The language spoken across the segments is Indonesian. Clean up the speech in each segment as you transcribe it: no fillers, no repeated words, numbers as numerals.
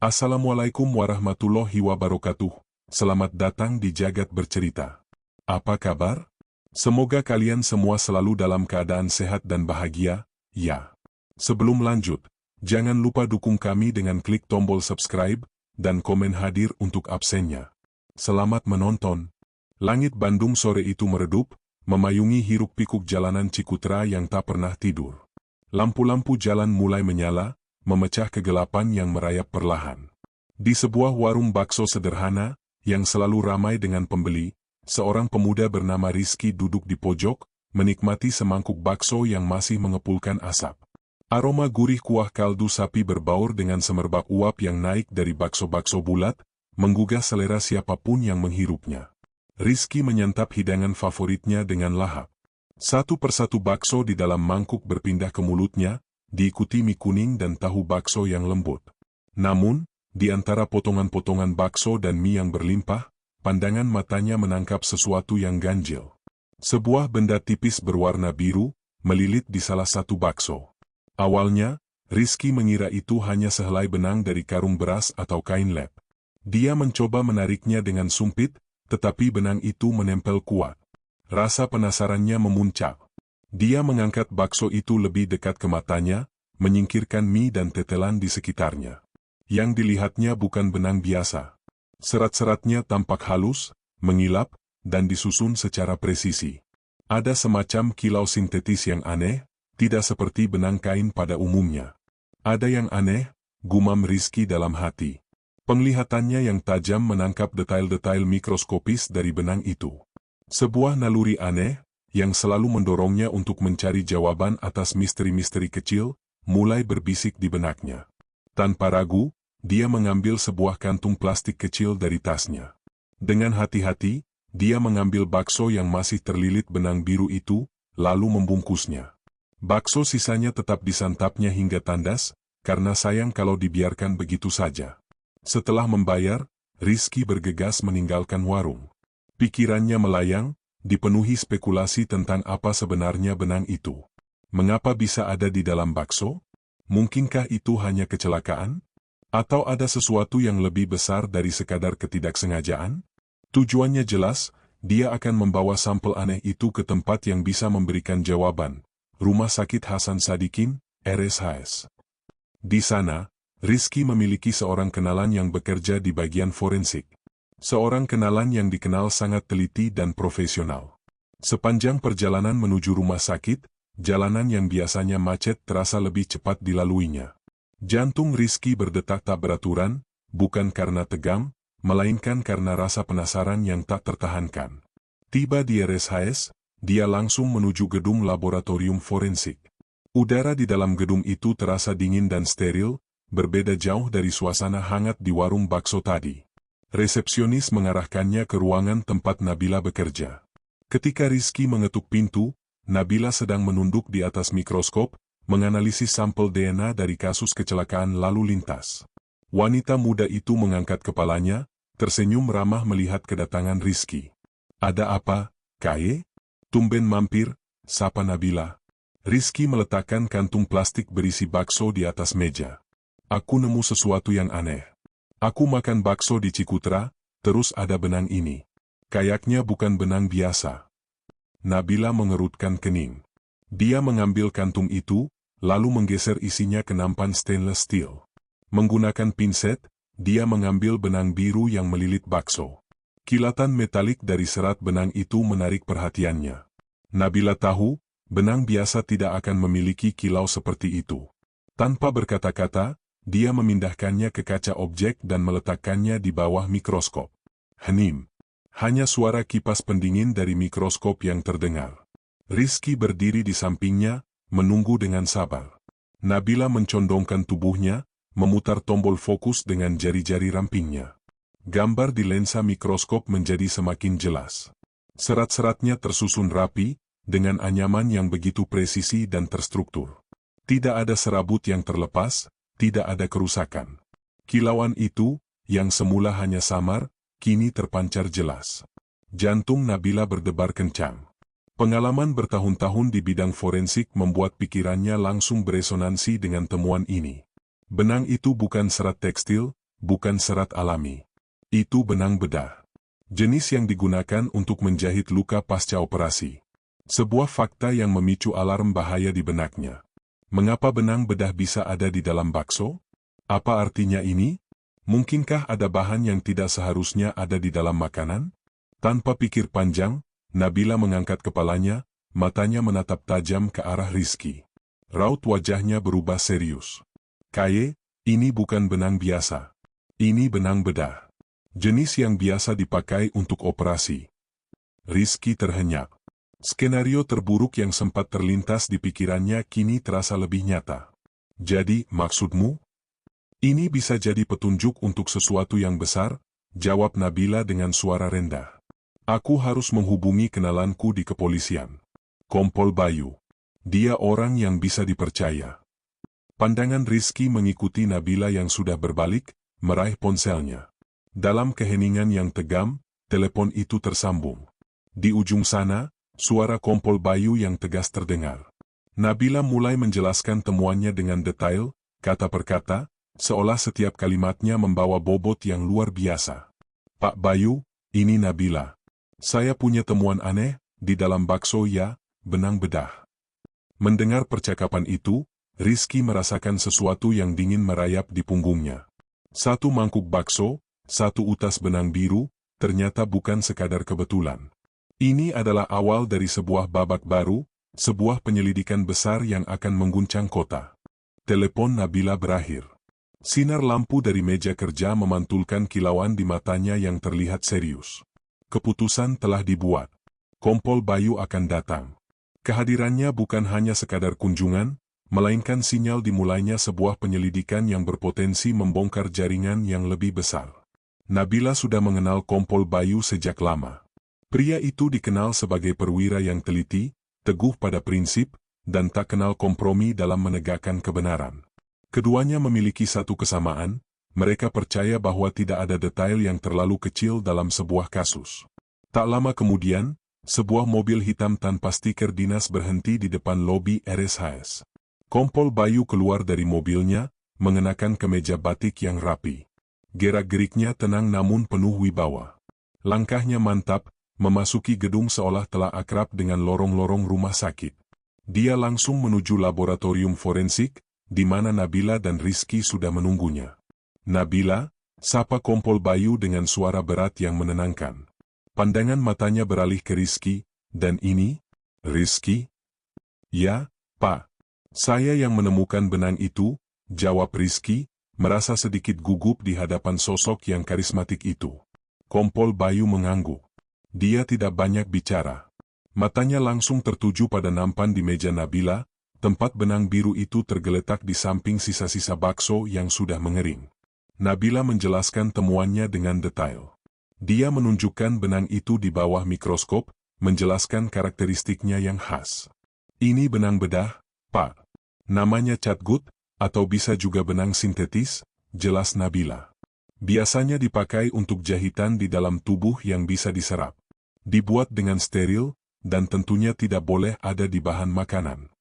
Assalamualaikum warahmatullahi wabarakatuh. Selamat datang di Jagat Bercerita. Apa kabar? Semoga kalian semua selalu dalam keadaan sehat dan bahagia, ya. Sebelum lanjut, jangan lupa dukung kami dengan klik tombol subscribe dan komen hadir untuk absennya. Selamat menonton. Langit Bandung sore itu meredup, memayungi hiruk-pikuk jalanan Cikutra yang tak pernah tidur. Lampu-lampu jalan mulai menyala, memecah kegelapan yang merayap perlahan. Di sebuah warung bakso sederhana, yang selalu ramai dengan pembeli, seorang pemuda bernama Rizky duduk di pojok, menikmati semangkuk bakso yang masih mengepulkan asap. Aroma gurih kuah kaldu sapi berbaur dengan semerbak uap yang naik dari bakso-bakso bulat, menggugah selera siapapun yang menghirupnya. Rizky menyantap hidangan favoritnya dengan lahap. Satu persatu bakso di dalam mangkuk berpindah ke mulutnya, diikuti mie kuning dan tahu bakso yang lembut. Namun, di antara potongan-potongan bakso dan mie yang berlimpah, pandangan matanya menangkap sesuatu yang ganjil. Sebuah benda tipis berwarna biru, melilit di salah satu bakso. Awalnya, Rizky mengira itu hanya sehelai benang dari karung beras atau kain lep. Dia mencoba menariknya dengan sumpit, tetapi benang itu menempel kuat. Rasa penasarannya memuncak. Dia mengangkat bakso itu lebih dekat ke matanya, menyingkirkan mie dan tetelan di sekitarnya. Yang dilihatnya bukan benang biasa. Serat-seratnya tampak halus, mengilap, dan disusun secara presisi. Ada semacam kilau sintetis yang aneh, tidak seperti benang kain pada umumnya. Ada yang aneh, gumam Rizky dalam hati. Penglihatannya yang tajam menangkap detail-detail mikroskopis dari benang itu. Sebuah naluri aneh, yang selalu mendorongnya untuk mencari jawaban atas misteri-misteri kecil, mulai berbisik di benaknya. Tanpa ragu, dia mengambil sebuah kantung plastik kecil dari tasnya. Dengan hati-hati, dia mengambil bakso yang masih terlilit benang biru itu, lalu membungkusnya. Bakso sisanya tetap disantapnya hingga tandas, karena sayang kalau dibiarkan begitu saja. Setelah membayar, Rizky bergegas meninggalkan warung. Pikirannya melayang, dipenuhi spekulasi tentang apa sebenarnya benang itu. Mengapa bisa ada di dalam bakso? Mungkinkah itu hanya kecelakaan? Atau ada sesuatu yang lebih besar dari sekadar ketidaksengajaan? Tujuannya jelas, dia akan membawa sampel aneh itu ke tempat yang bisa memberikan jawaban. Rumah Sakit Hasan Sadikin, RSHS. Di sana, Rizky memiliki seorang kenalan yang bekerja di bagian forensik. Seorang kenalan yang dikenal sangat teliti dan profesional. Sepanjang perjalanan menuju rumah sakit, jalanan yang biasanya macet terasa lebih cepat dilaluinya. Jantung Rizky berdetak tak beraturan, bukan karena tegang, melainkan karena rasa penasaran yang tak tertahankan. Tiba di RSHS, dia langsung menuju gedung laboratorium forensik. Udara di dalam gedung itu terasa dingin dan steril, berbeda jauh dari suasana hangat di warung bakso tadi. Resepsionis mengarahkannya ke ruangan tempat Nabila bekerja. Ketika Rizky mengetuk pintu, Nabila sedang menunduk di atas mikroskop, menganalisis sampel DNA dari kasus kecelakaan lalu lintas. Wanita muda itu mengangkat kepalanya, tersenyum ramah melihat kedatangan Rizky. "Ada apa, Kaye?" "Tumben mampir," sapa Nabila. Rizky meletakkan kantung plastik berisi bakso di atas meja. "Aku nemu sesuatu yang aneh. Aku makan bakso di Cikutra, terus ada benang ini. Kayaknya bukan benang biasa." Nabila mengerutkan kening. Dia mengambil kantung itu, lalu menggeser isinya ke nampan stainless steel. Menggunakan pinset, dia mengambil benang biru yang melilit bakso. Kilatan metalik dari serat benang itu menarik perhatiannya. Nabila tahu, benang biasa tidak akan memiliki kilau seperti itu. Tanpa berkata-kata, dia memindahkannya ke kaca objek dan meletakkannya di bawah mikroskop. Hening. Hanya suara kipas pendingin dari mikroskop yang terdengar. Rizky berdiri di sampingnya, menunggu dengan sabar. Nabila mencondongkan tubuhnya, memutar tombol fokus dengan jari-jari rampingnya. Gambar di lensa mikroskop menjadi semakin jelas. Serat-seratnya tersusun rapi, dengan anyaman yang begitu presisi dan terstruktur. Tidak ada serabut yang terlepas, tidak ada kerusakan. Kilauan itu, yang semula hanya samar, kini terpancar jelas. Jantung Nabila berdebar kencang. Pengalaman bertahun-tahun di bidang forensik membuat pikirannya langsung beresonansi dengan temuan ini. Benang itu bukan serat tekstil, bukan serat alami. Itu benang bedah. Jenis yang digunakan untuk menjahit luka pasca operasi. Sebuah fakta yang memicu alarm bahaya di benaknya. Mengapa benang bedah bisa ada di dalam bakso? Apa artinya ini? Mungkinkah ada bahan yang tidak seharusnya ada di dalam makanan? Tanpa pikir panjang, Nabila mengangkat kepalanya, matanya menatap tajam ke arah Rizky. Raut wajahnya berubah serius. Kaye, ini bukan benang biasa. Ini benang bedah. Jenis yang biasa dipakai untuk operasi. Rizky terhenyak. Skenario terburuk yang sempat terlintas di pikirannya kini terasa lebih nyata. Jadi, maksudmu? Ini bisa jadi petunjuk untuk sesuatu yang besar, jawab Nabila dengan suara rendah. Aku harus menghubungi kenalanku di kepolisian. Kompol Bayu. Dia orang yang bisa dipercaya. Pandangan Rizky mengikuti Nabila yang sudah berbalik, meraih ponselnya. Dalam keheningan yang tegam, telepon itu tersambung. Di ujung sana, suara Kompol Bayu yang tegas terdengar. Nabila mulai menjelaskan temuannya dengan detail, kata per kata, seolah setiap kalimatnya membawa bobot yang luar biasa. Pak Bayu, ini Nabila. Saya punya temuan aneh, di dalam bakso ya, benang bedah. Mendengar percakapan itu, Rizky merasakan sesuatu yang dingin merayap di punggungnya. Satu mangkuk bakso, satu utas benang biru, ternyata bukan sekadar kebetulan. Ini adalah awal dari sebuah babak baru, sebuah penyelidikan besar yang akan mengguncang kota. Telepon Nabila berakhir. Sinar lampu dari meja kerja memantulkan kilauan di matanya yang terlihat serius. Keputusan telah dibuat. Kompol Bayu akan datang. Kehadirannya bukan hanya sekadar kunjungan, melainkan sinyal dimulainya sebuah penyelidikan yang berpotensi membongkar jaringan yang lebih besar. Nabila sudah mengenal Kompol Bayu sejak lama. Pria itu dikenal sebagai perwira yang teliti, teguh pada prinsip, dan tak kenal kompromi dalam menegakkan kebenaran. Keduanya memiliki satu kesamaan, mereka percaya bahwa tidak ada detail yang terlalu kecil dalam sebuah kasus. Tak lama kemudian, sebuah mobil hitam tanpa stiker dinas berhenti di depan lobi RSHS. Kompol Bayu keluar dari mobilnya, mengenakan kemeja batik yang rapi. Gerak-geriknya tenang namun penuh wibawa. Langkahnya mantap, memasuki gedung seolah telah akrab dengan lorong-lorong rumah sakit. Dia langsung menuju laboratorium forensik, di mana Nabila dan Rizky sudah menunggunya. Nabila, sapa Kompol Bayu dengan suara berat yang menenangkan. Pandangan matanya beralih ke Rizky, dan ini, Rizky? Ya, Pak. Saya yang menemukan benang itu, jawab Rizky, merasa sedikit gugup di hadapan sosok yang karismatik itu. Kompol Bayu mengangguk. Dia tidak banyak bicara. Matanya langsung tertuju pada nampan di meja Nabila, tempat benang biru itu tergeletak di samping sisa-sisa bakso yang sudah mengering. Nabila menjelaskan temuannya dengan detail. Dia menunjukkan benang itu di bawah mikroskop, menjelaskan karakteristiknya yang khas. Ini benang bedah, Pak. Namanya catgut, atau bisa juga benang sintetis, jelas Nabila. Biasanya dipakai untuk jahitan di dalam tubuh yang bisa diserap. Dibuat dengan steril, dan tentunya tidak boleh ada di bahan makanan.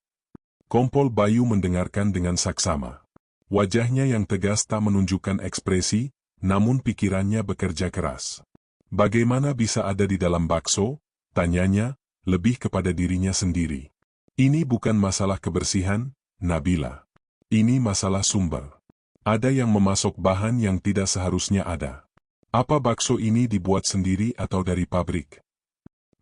Kompol Bayu mendengarkan dengan saksama. Wajahnya yang tegas tak menunjukkan ekspresi, namun pikirannya bekerja keras. Bagaimana bisa ada di dalam bakso? Tanyanya, lebih kepada dirinya sendiri. Ini bukan masalah kebersihan, Nabila. Ini masalah sumber. Ada yang memasok bahan yang tidak seharusnya ada. Apa bakso ini dibuat sendiri atau dari pabrik?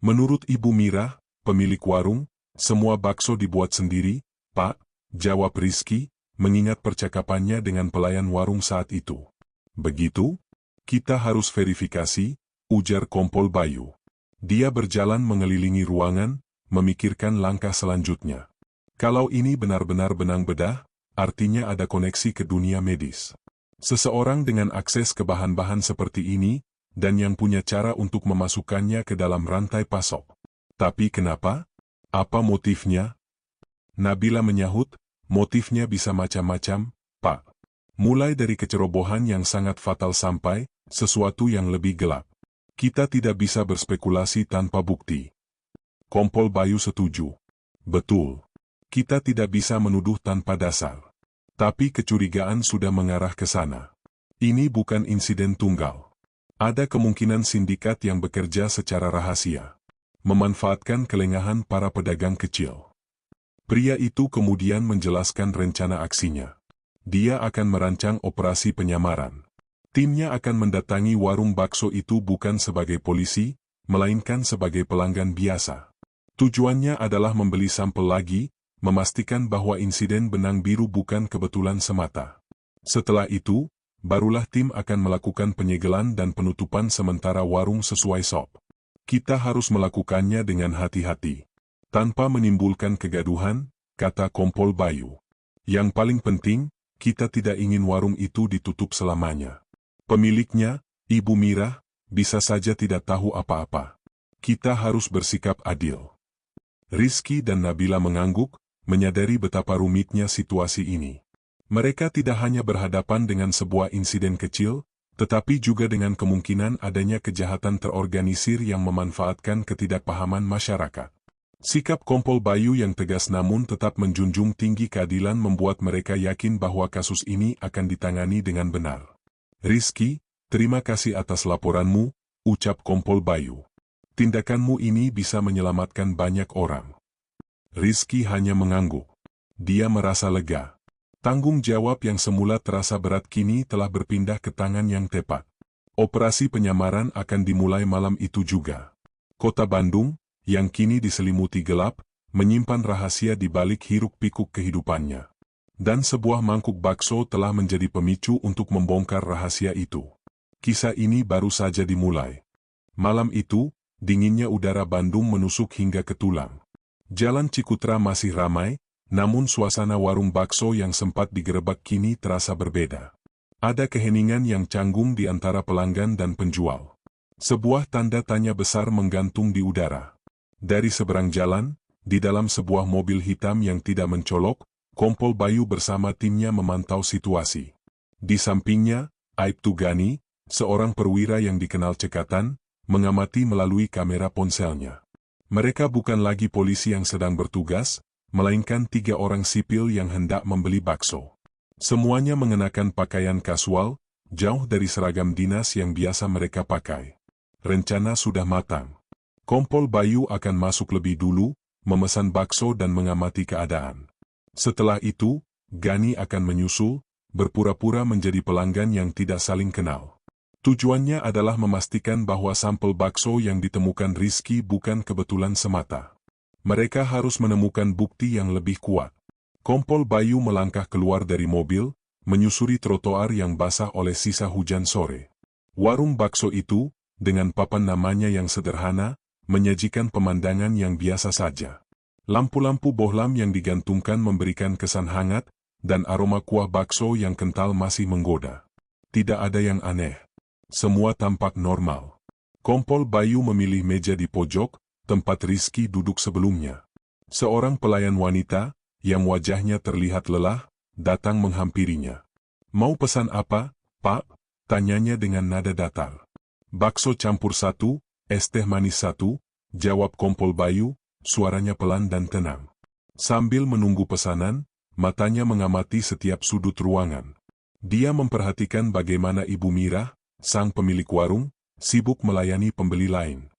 Menurut Ibu Mira, pemilik warung, semua bakso dibuat sendiri, Pak, jawab Rizky, mengingat percakapannya dengan pelayan warung saat itu. Begitu? Kita harus verifikasi, ujar Kompol Bayu. Dia berjalan mengelilingi ruangan, memikirkan langkah selanjutnya. Kalau ini benar-benar benang bedah, artinya ada koneksi ke dunia medis. Seseorang dengan akses ke bahan-bahan seperti ini, dan yang punya cara untuk memasukkannya ke dalam rantai pasok. Tapi kenapa? Apa motifnya? Nabila menyahut, motifnya bisa macam-macam, Pak. Mulai dari kecerobohan yang sangat fatal sampai sesuatu yang lebih gelap. Kita tidak bisa berspekulasi tanpa bukti. Kompol Bayu setuju. Betul. Kita tidak bisa menuduh tanpa dasar. Tapi kecurigaan sudah mengarah ke sana. Ini bukan insiden tunggal. Ada kemungkinan sindikat yang bekerja secara rahasia, memanfaatkan kelengahan para pedagang kecil. Pria itu kemudian menjelaskan rencana aksinya. Dia akan merancang operasi penyamaran. Timnya akan mendatangi warung bakso itu bukan sebagai polisi, melainkan sebagai pelanggan biasa. Tujuannya adalah membeli sampel lagi, memastikan bahwa insiden benang biru bukan kebetulan semata. Setelah itu, barulah tim akan melakukan penyegelan dan penutupan sementara warung sesuai SOP. Kita harus melakukannya dengan hati-hati, tanpa menimbulkan kegaduhan, kata Kompol Bayu. Yang paling penting, kita tidak ingin warung itu ditutup selamanya. Pemiliknya, Ibu Mirah, bisa saja tidak tahu apa-apa. Kita harus bersikap adil. Rizky dan Nabila mengangguk, menyadari betapa rumitnya situasi ini. Mereka tidak hanya berhadapan dengan sebuah insiden kecil, tetapi juga dengan kemungkinan adanya kejahatan terorganisir yang memanfaatkan ketidakpahaman masyarakat. Sikap Kompol Bayu yang tegas namun tetap menjunjung tinggi keadilan membuat mereka yakin bahwa kasus ini akan ditangani dengan benar. Rizky, terima kasih atas laporanmu, ucap Kompol Bayu. Tindakanmu ini bisa menyelamatkan banyak orang. Rizky hanya mengangguk. Dia merasa lega. Tanggung jawab yang semula terasa berat kini telah berpindah ke tangan yang tepat. Operasi penyamaran akan dimulai malam itu juga. Kota Bandung, yang kini diselimuti gelap, menyimpan rahasia di balik hiruk-pikuk kehidupannya. Dan sebuah mangkuk bakso telah menjadi pemicu untuk membongkar rahasia itu. Kisah ini baru saja dimulai. Malam itu, dinginnya udara Bandung menusuk hingga ke tulang. Jalan Cikutra masih ramai, namun suasana warung bakso yang sempat digerebek kini terasa berbeda. Ada keheningan yang canggung di antara pelanggan dan penjual. Sebuah tanda tanya besar menggantung di udara. Dari seberang jalan, di dalam sebuah mobil hitam yang tidak mencolok, Kompol Bayu bersama timnya memantau situasi. Di sampingnya, Aibtu Gani, seorang perwira yang dikenal cekatan, mengamati melalui kamera ponselnya. Mereka bukan lagi polisi yang sedang bertugas, melainkan 3 orang sipil yang hendak membeli bakso. Semuanya mengenakan pakaian kasual, jauh dari seragam dinas yang biasa mereka pakai. Rencana sudah matang. Kompol Bayu akan masuk lebih dulu, memesan bakso dan mengamati keadaan. Setelah itu, Gani akan menyusul, berpura-pura menjadi pelanggan yang tidak saling kenal. Tujuannya adalah memastikan bahwa sampel bakso yang ditemukan Rizky bukan kebetulan semata. Mereka harus menemukan bukti yang lebih kuat. Kompol Bayu melangkah keluar dari mobil, menyusuri trotoar yang basah oleh sisa hujan sore. Warung bakso itu, dengan papan namanya yang sederhana, menyajikan pemandangan yang biasa saja. Lampu-lampu bohlam yang digantungkan memberikan kesan hangat, dan aroma kuah bakso yang kental masih menggoda. Tidak ada yang aneh. Semua tampak normal. Kompol Bayu memilih meja di pojok, tempat Rizky duduk sebelumnya. Seorang pelayan wanita, yang wajahnya terlihat lelah, datang menghampirinya. Mau pesan apa, Pak? Tanyanya dengan nada datar. Bakso campur 1, es teh manis 1, jawab Kompol Bayu, suaranya pelan dan tenang. Sambil menunggu pesanan, matanya mengamati setiap sudut ruangan. Dia memperhatikan bagaimana Ibu Mirah, sang pemilik warung, sibuk melayani pembeli lain.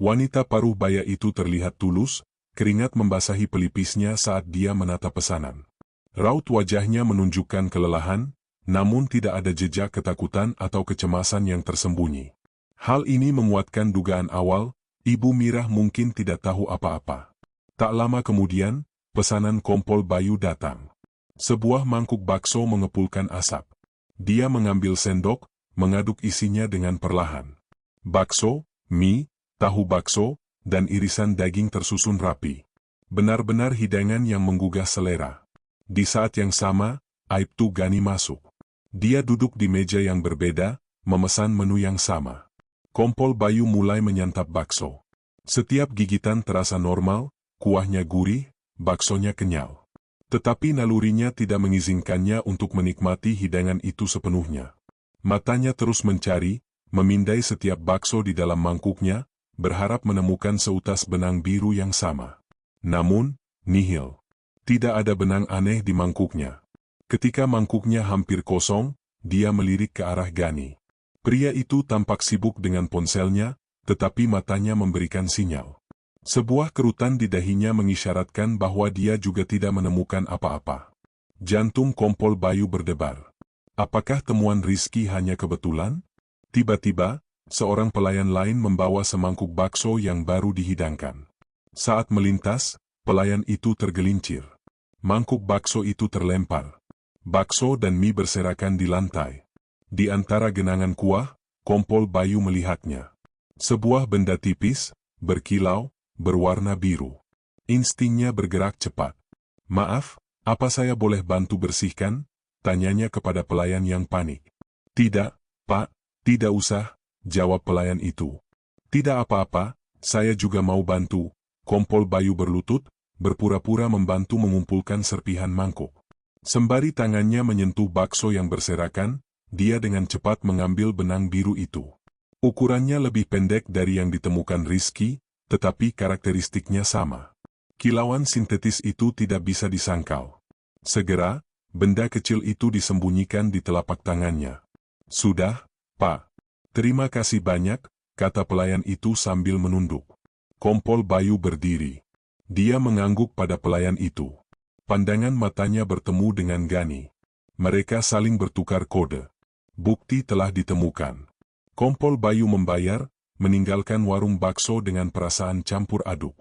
Wanita paruh baya itu terlihat tulus, keringat membasahi pelipisnya saat dia menata pesanan. Raut wajahnya menunjukkan kelelahan, namun tidak ada jejak ketakutan atau kecemasan yang tersembunyi. Hal ini menguatkan dugaan awal, Ibu Mirah mungkin tidak tahu apa-apa. Tak lama kemudian, pesanan Kompol Bayu datang. Sebuah mangkuk bakso mengepulkan asap. Dia mengambil sendok, mengaduk isinya dengan perlahan. Bakso, mie, tahu bakso, dan irisan daging tersusun rapi. Benar-benar hidangan yang menggugah selera. Di saat yang sama, Aibtu Gani masuk. Dia duduk di meja yang berbeda, memesan menu yang sama. Kompol Bayu mulai menyantap bakso. Setiap gigitan terasa normal, kuahnya gurih, baksonya kenyal. Tetapi nalurinya tidak mengizinkannya untuk menikmati hidangan itu sepenuhnya. Matanya terus mencari, memindai setiap bakso di dalam mangkuknya, berharap menemukan seutas benang biru yang sama. Namun, nihil. Tidak ada benang aneh di mangkuknya. Ketika mangkuknya hampir kosong, dia melirik ke arah Gani. Pria itu tampak sibuk dengan ponselnya, tetapi matanya memberikan sinyal. Sebuah kerutan di dahinya mengisyaratkan bahwa dia juga tidak menemukan apa-apa. Jantung Kompol Bayu berdebar. Apakah temuan Rizky hanya kebetulan? Tiba-tiba, seorang pelayan lain membawa semangkuk bakso yang baru dihidangkan. Saat melintas, pelayan itu tergelincir. Mangkuk bakso itu terlempar. Bakso dan mie berserakan di lantai. Di antara genangan kuah, Kompol Bayu melihatnya. Sebuah benda tipis, berkilau, berwarna biru. Instingnya bergerak cepat. "Maaf, apa saya boleh bantu bersihkan?" tanyanya kepada pelayan yang panik. "Tidak, Pak, tidak usah," jawab pelayan itu. "Tidak apa-apa, saya juga mau bantu." Kompol Bayu berlutut, berpura-pura membantu mengumpulkan serpihan mangkuk. Sembari tangannya menyentuh bakso yang berserakan, dia dengan cepat mengambil benang biru itu. Ukurannya lebih pendek dari yang ditemukan Rizky, tetapi karakteristiknya sama. Kilauan sintetis itu tidak bisa disangkal. Segera, benda kecil itu disembunyikan di telapak tangannya. "Sudah, Pak. Terima kasih banyak," kata pelayan itu sambil menunduk. Kompol Bayu berdiri. Dia mengangguk pada pelayan itu. Pandangan matanya bertemu dengan Gani. Mereka saling bertukar kode. Bukti telah ditemukan. Kompol Bayu membayar, meninggalkan warung bakso dengan perasaan campur aduk.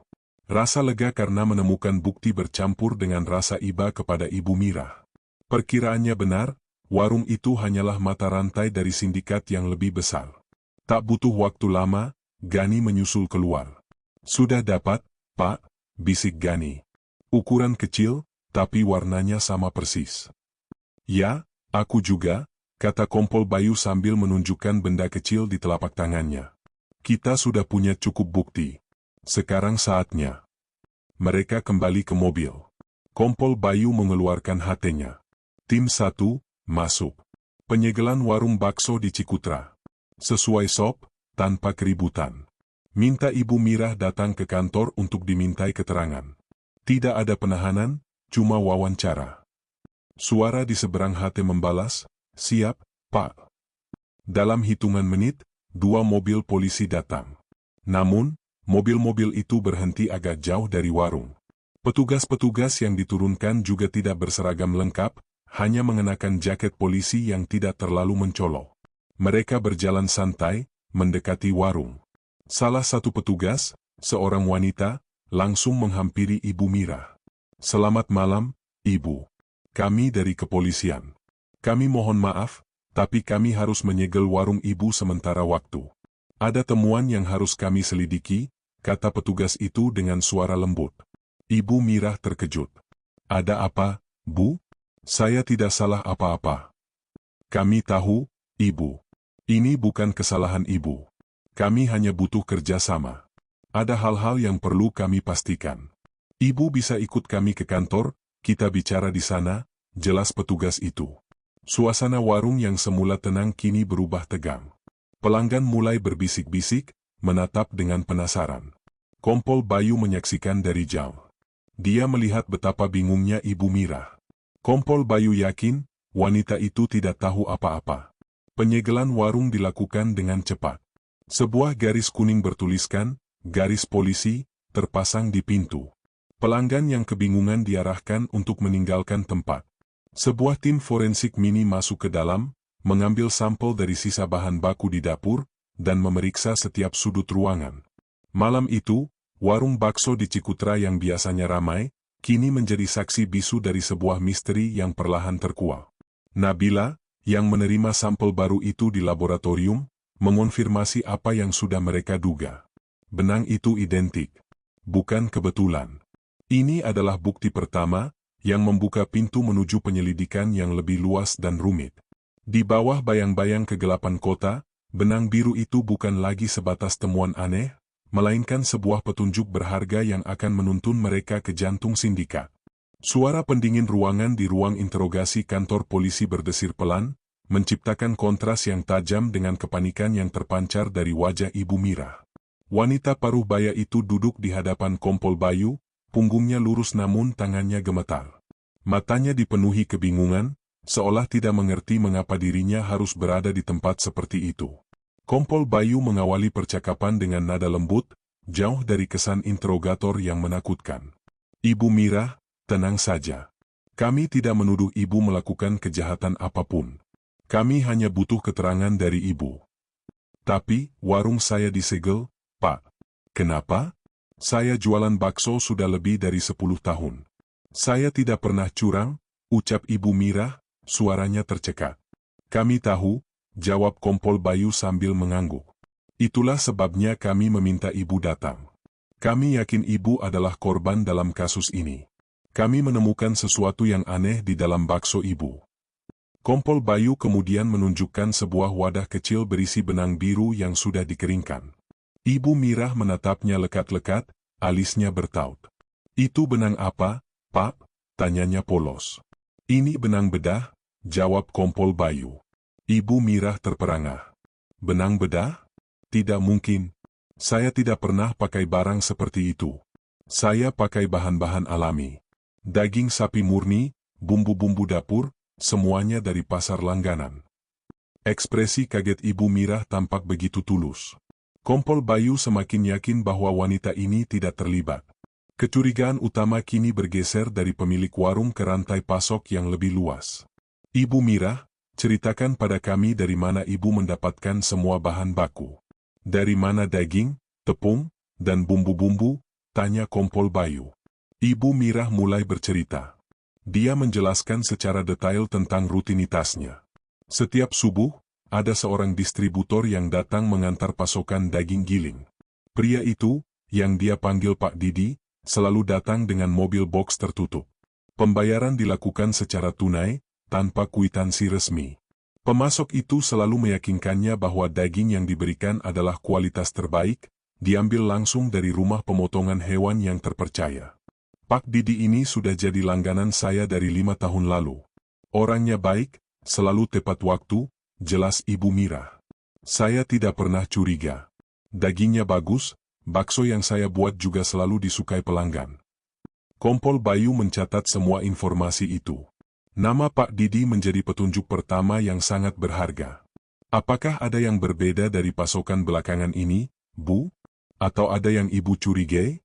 Rasa lega karena menemukan bukti bercampur dengan rasa iba kepada Ibu Mirah. Perkiraannya benar, warung itu hanyalah mata rantai dari sindikat yang lebih besar. Tak butuh waktu lama, Gani menyusul keluar. "Sudah dapat, Pak," bisik Gani. "Ukuran kecil, tapi warnanya sama persis." "Ya, aku juga," kata Kompol Bayu sambil menunjukkan benda kecil di telapak tangannya. "Kita sudah punya cukup bukti. Sekarang saatnya." Mereka kembali ke mobil. Kompol Bayu mengeluarkan HT-nya. "Tim 1, masuk. Penyegelan warung bakso di Cikutra. Sesuai SOP, tanpa keributan. Minta Ibu Mirah datang ke kantor untuk dimintai keterangan. Tidak ada penahanan, cuma wawancara." Suara di seberang HT membalas, "Siap, Pak." Dalam hitungan menit, 2 mobil polisi datang. Namun, mobil-mobil itu berhenti agak jauh dari warung. Petugas-petugas yang diturunkan juga tidak berseragam lengkap, hanya mengenakan jaket polisi yang tidak terlalu mencolok. Mereka berjalan santai, mendekati warung. Salah satu petugas, seorang wanita, langsung menghampiri Ibu Mirah. "Selamat malam, Ibu. Kami dari kepolisian. Kami mohon maaf, tapi kami harus menyegel warung Ibu sementara waktu. Ada temuan yang harus kami selidiki," kata petugas itu dengan suara lembut. Ibu Mirah terkejut. "Ada apa, Bu? Saya tidak salah apa-apa." "Kami tahu, Ibu. Ini bukan kesalahan Ibu. Kami hanya butuh kerjasama. Ada hal-hal yang perlu kami pastikan. Ibu bisa ikut kami ke kantor, kita bicara di sana," jelas petugas itu. Suasana warung yang semula tenang kini berubah tegang. Pelanggan mulai berbisik-bisik, menatap dengan penasaran. Kompol Bayu menyaksikan dari jauh. Dia melihat betapa bingungnya Ibu Mirah. Kompol Bayu yakin, wanita itu tidak tahu apa-apa. Penyegelan warung dilakukan dengan cepat. Sebuah garis kuning bertuliskan, "Garis polisi," terpasang di pintu. Pelanggan yang kebingungan diarahkan untuk meninggalkan tempat. Sebuah tim forensik mini masuk ke dalam, mengambil sampel dari sisa bahan baku di dapur, dan memeriksa setiap sudut ruangan. Malam itu, warung bakso di Cikutra yang biasanya ramai, kini menjadi saksi bisu dari sebuah misteri yang perlahan terkuak. Nabila, yang menerima sampel baru itu di laboratorium, mengonfirmasi apa yang sudah mereka duga. Benang itu identik. Bukan kebetulan. Ini adalah bukti pertama, yang membuka pintu menuju penyelidikan yang lebih luas dan rumit. Di bawah bayang-bayang kegelapan kota, benang biru itu bukan lagi sebatas temuan aneh, melainkan sebuah petunjuk berharga yang akan menuntun mereka ke jantung sindikat. Suara pendingin ruangan di ruang interogasi kantor polisi berdesir pelan, menciptakan kontras yang tajam dengan kepanikan yang terpancar dari wajah Ibu Mirah. Wanita paruh baya itu duduk di hadapan Kompol Bayu, punggungnya lurus namun tangannya gemetar. Matanya dipenuhi kebingungan, seolah tidak mengerti mengapa dirinya harus berada di tempat seperti itu. Kompol Bayu mengawali percakapan dengan nada lembut, jauh dari kesan interrogator yang menakutkan. Ibu Mira, tenang saja. Kami tidak menuduh ibu melakukan kejahatan apapun. Kami hanya butuh keterangan dari ibu. Tapi, warung saya disegel, Pak. Kenapa? Saya jualan bakso sudah lebih dari 10 tahun. Saya tidak pernah curang, ucap Ibu Mira, suaranya tercekat. Kami tahu, jawab Kompol Bayu sambil mengangguk. Itulah sebabnya kami meminta ibu datang. Kami yakin ibu adalah korban dalam kasus ini. Kami menemukan sesuatu yang aneh di dalam bakso ibu. Kompol Bayu kemudian menunjukkan sebuah wadah kecil berisi benang biru yang sudah dikeringkan. Ibu Mira menatapnya lekat-lekat, alisnya bertaut. Itu benang apa, Pak? Tanyanya polos. Ini benang bedah, jawab Kompol Bayu. Ibu Mira terperangah. Benang bedah? Tidak mungkin. Saya tidak pernah pakai barang seperti itu. Saya pakai bahan-bahan alami. Daging sapi murni, bumbu-bumbu dapur, semuanya dari pasar langganan. Ekspresi kaget Ibu Mira tampak begitu tulus. Kompol Bayu semakin yakin bahwa wanita ini tidak terlibat. Kecurigaan utama kini bergeser dari pemilik warung ke rantai pasok yang lebih luas. Ibu Mira, ceritakan pada kami dari mana ibu mendapatkan semua bahan baku. Dari mana daging, tepung, dan bumbu-bumbu, tanya Kompol Bayu. Ibu Mira mulai bercerita. Dia menjelaskan secara detail tentang rutinitasnya. Setiap subuh, ada seorang distributor yang datang mengantar pasokan daging giling. Pria itu, yang dia panggil Pak Didi, selalu datang dengan mobil box tertutup. Pembayaran dilakukan secara tunai, tanpa kwitansi resmi. Pemasok itu selalu meyakinkannya bahwa daging yang diberikan adalah kualitas terbaik, diambil langsung dari rumah pemotongan hewan yang terpercaya. Pak Didi ini sudah jadi langganan saya dari 5 tahun lalu. Orangnya baik, selalu tepat waktu, jelas Ibu Mira. Saya tidak pernah curiga. Dagingnya bagus, bakso yang saya buat juga selalu disukai pelanggan. Kompol Bayu mencatat semua informasi itu. Nama Pak Didi menjadi petunjuk pertama yang sangat berharga. Apakah ada yang berbeda dari pasokan belakangan ini, Bu? Atau ada yang Ibu curigai?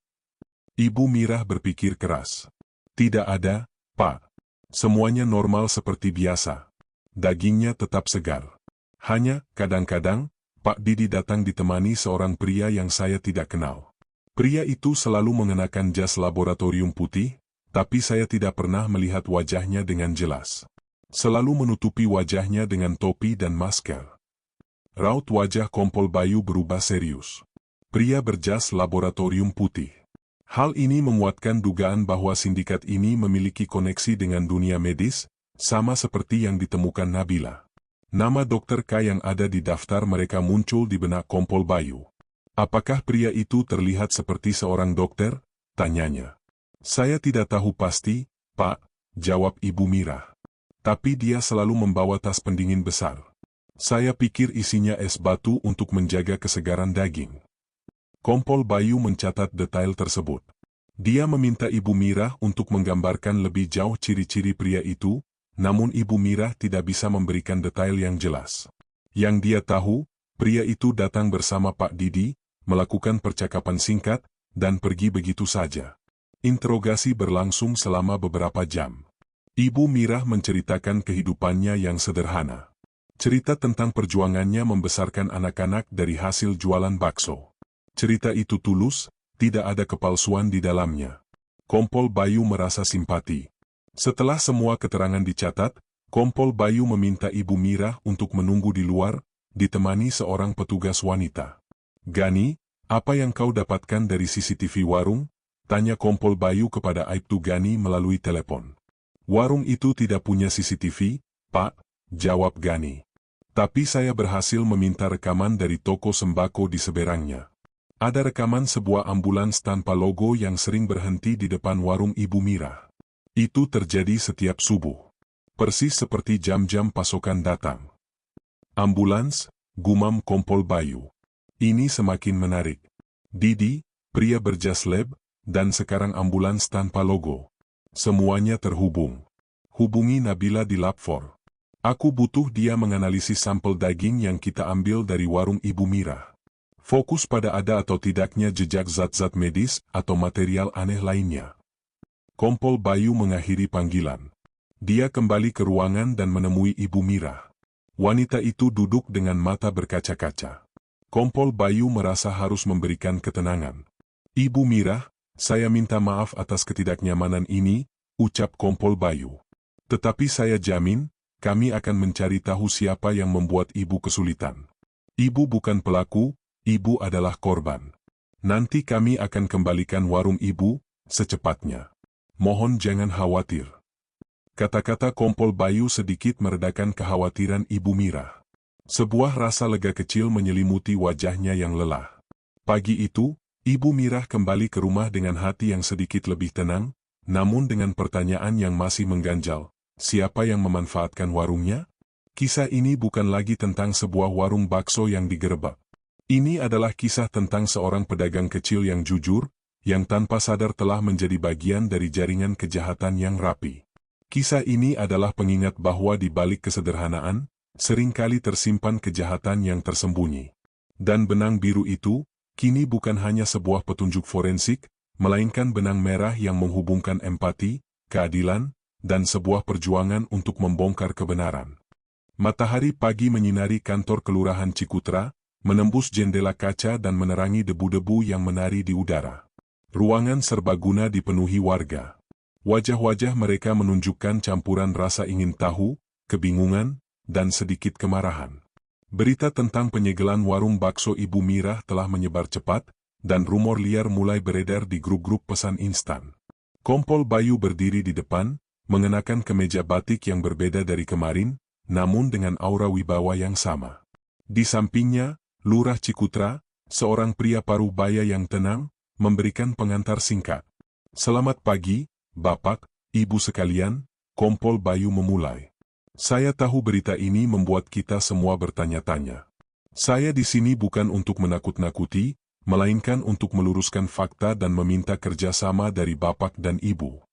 Ibu Mira berpikir keras. Tidak ada, Pak. Semuanya normal seperti biasa. Dagingnya tetap segar. Hanya, kadang-kadang, Pak Didi datang ditemani seorang pria yang saya tidak kenal. Pria itu selalu mengenakan jas laboratorium putih, tapi saya tidak pernah melihat wajahnya dengan jelas. Selalu menutupi wajahnya dengan topi dan masker. Raut wajah Kompol Bayu berubah serius. Pria berjas laboratorium putih. Hal ini menguatkan dugaan bahwa sindikat ini memiliki koneksi dengan dunia medis, sama seperti yang ditemukan Nabila. Nama Dr. K yang ada di daftar mereka muncul di benak Kompol Bayu. Apakah pria itu terlihat seperti seorang dokter? Tanyanya. Saya tidak tahu pasti, Pak, jawab Ibu Mira. Tapi dia selalu membawa tas pendingin besar. Saya pikir isinya es batu untuk menjaga kesegaran daging. Kompol Bayu mencatat detail tersebut. Dia meminta Ibu Mira untuk menggambarkan lebih jauh ciri-ciri pria itu, namun Ibu Mira tidak bisa memberikan detail yang jelas. Yang dia tahu, pria itu datang bersama Pak Didi, melakukan percakapan singkat, dan pergi begitu saja. Interogasi berlangsung selama beberapa jam. Ibu Mira menceritakan kehidupannya yang sederhana. Cerita tentang perjuangannya membesarkan anak-anak dari hasil jualan bakso. Cerita itu tulus, tidak ada kepalsuan di dalamnya. Kompol Bayu merasa simpati. Setelah semua keterangan dicatat, Kompol Bayu meminta Ibu Mira untuk menunggu di luar, ditemani seorang petugas wanita. Gani, apa yang kau dapatkan dari CCTV warung? Tanya Kompol Bayu kepada Aibtu Gani melalui telepon. Warung itu tidak punya CCTV, Pak, jawab Gani. Tapi saya berhasil meminta rekaman dari toko sembako di seberangnya. Ada rekaman sebuah ambulans tanpa logo yang sering berhenti di depan warung Ibu Mira. Itu terjadi setiap subuh. Persis seperti jam-jam pasokan datang. Ambulans, gumam Kompol Bayu. Ini semakin menarik. Didi, pria berjas lab, dan sekarang ambulans tanpa logo. Semuanya terhubung. Hubungi Nabila di Lab 4. Aku butuh dia menganalisis sampel daging yang kita ambil dari warung Ibu Mira. Fokus pada ada atau tidaknya jejak zat-zat medis atau material aneh lainnya. Kompol Bayu mengakhiri panggilan. Dia kembali ke ruangan dan menemui Ibu Mira. Wanita itu duduk dengan mata berkaca-kaca. Kompol Bayu merasa harus memberikan ketenangan. Ibu Mira, saya minta maaf atas ketidaknyamanan ini, ucap Kompol Bayu. Tetapi saya jamin, kami akan mencari tahu siapa yang membuat ibu kesulitan. Ibu bukan pelaku, ibu adalah korban. Nanti kami akan kembalikan warung ibu, secepatnya. Mohon jangan khawatir. Kata-kata Kompol Bayu sedikit meredakan kekhawatiran Ibu Mira. Sebuah rasa lega kecil menyelimuti wajahnya yang lelah. Pagi itu, Ibu Mira kembali ke rumah dengan hati yang sedikit lebih tenang, namun dengan pertanyaan yang masih mengganjal. Siapa yang memanfaatkan warungnya? Kisah ini bukan lagi tentang sebuah warung bakso yang digerebek. Ini adalah kisah tentang seorang pedagang kecil yang jujur, yang tanpa sadar telah menjadi bagian dari jaringan kejahatan yang rapi. Kisah ini adalah pengingat bahwa di balik kesederhanaan, seringkali tersimpan kejahatan yang tersembunyi. Dan benang biru itu, kini bukan hanya sebuah petunjuk forensik, melainkan benang merah yang menghubungkan empati, keadilan, dan sebuah perjuangan untuk membongkar kebenaran. Matahari pagi menyinari kantor Kelurahan Cikutra, menembus jendela kaca dan menerangi debu-debu yang menari di udara. Ruangan serbaguna dipenuhi warga. Wajah-wajah mereka menunjukkan campuran rasa ingin tahu, kebingungan, dan sedikit kemarahan. Berita tentang penyegelan warung bakso Ibu Mira telah menyebar cepat, dan rumor liar mulai beredar di grup-grup pesan instan. Kompol Bayu berdiri di depan, mengenakan kemeja batik yang berbeda dari kemarin, namun dengan aura wibawa yang sama. Di sampingnya, Lurah Cikutra, seorang pria paruh baya yang tenang, memberikan pengantar singkat. Selamat pagi, Bapak, Ibu sekalian, Kompol Bayu memulai. Saya tahu berita ini membuat kita semua bertanya-tanya. Saya di sini bukan untuk menakut-nakuti, melainkan untuk meluruskan fakta dan meminta kerjasama dari Bapak dan Ibu.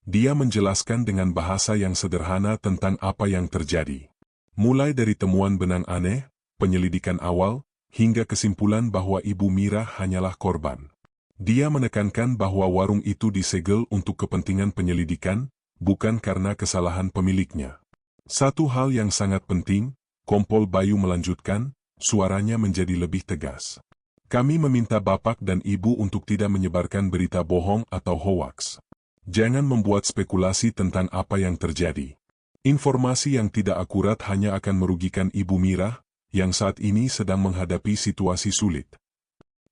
Dia menjelaskan dengan bahasa yang sederhana tentang apa yang terjadi. Mulai dari temuan benang aneh, penyelidikan awal, hingga kesimpulan bahwa Ibu Mira hanyalah korban. Dia menekankan bahwa warung itu disegel untuk kepentingan penyelidikan, bukan karena kesalahan pemiliknya. Satu hal yang sangat penting, Kompol Bayu melanjutkan, suaranya menjadi lebih tegas. Kami meminta Bapak dan Ibu untuk tidak menyebarkan berita bohong atau hoaks. Jangan membuat spekulasi tentang apa yang terjadi. Informasi yang tidak akurat hanya akan merugikan Ibu Mira, yang saat ini sedang menghadapi situasi sulit.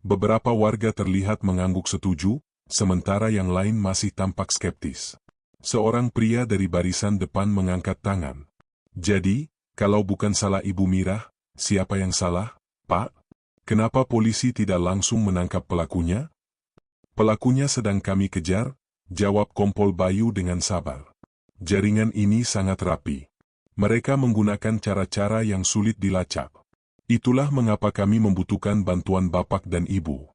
Beberapa warga terlihat mengangguk setuju, sementara yang lain masih tampak skeptis. Seorang pria dari barisan depan mengangkat tangan. Jadi, kalau bukan salah Ibu Mira, siapa yang salah, Pak? Kenapa polisi tidak langsung menangkap pelakunya? Pelakunya sedang kami kejar, jawab Kompol Bayu dengan sabar. Jaringan ini sangat rapi. Mereka menggunakan cara-cara yang sulit dilacak. Itulah mengapa kami membutuhkan bantuan Bapak dan Ibu.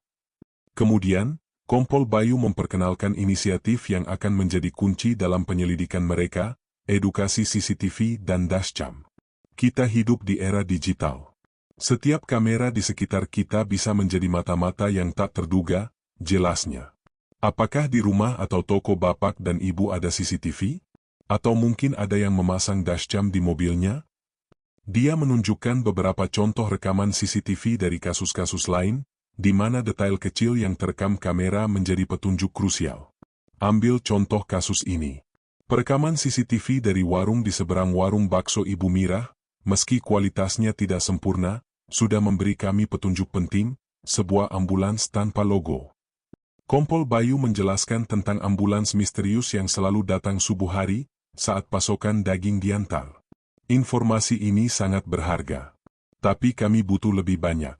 Kemudian, Kompol Bayu memperkenalkan inisiatif yang akan menjadi kunci dalam penyelidikan mereka, edukasi CCTV dan dashcam. Kita hidup di era digital. Setiap kamera di sekitar kita bisa menjadi mata-mata yang tak terduga, jelasnya. Apakah di rumah atau toko Bapak dan Ibu ada CCTV? Atau mungkin ada yang memasang dashcam di mobilnya? Dia menunjukkan beberapa contoh rekaman CCTV dari kasus-kasus lain, di mana detail kecil yang terekam kamera menjadi petunjuk krusial. Ambil contoh kasus ini. Perekaman CCTV dari warung di seberang warung bakso Ibu Mira, meski kualitasnya tidak sempurna, sudah memberi kami petunjuk penting, sebuah ambulans tanpa logo. Kompol Bayu menjelaskan tentang ambulans misterius yang selalu datang subuh hari, saat pasokan daging diantar. Informasi ini sangat berharga. Tapi kami butuh lebih banyak.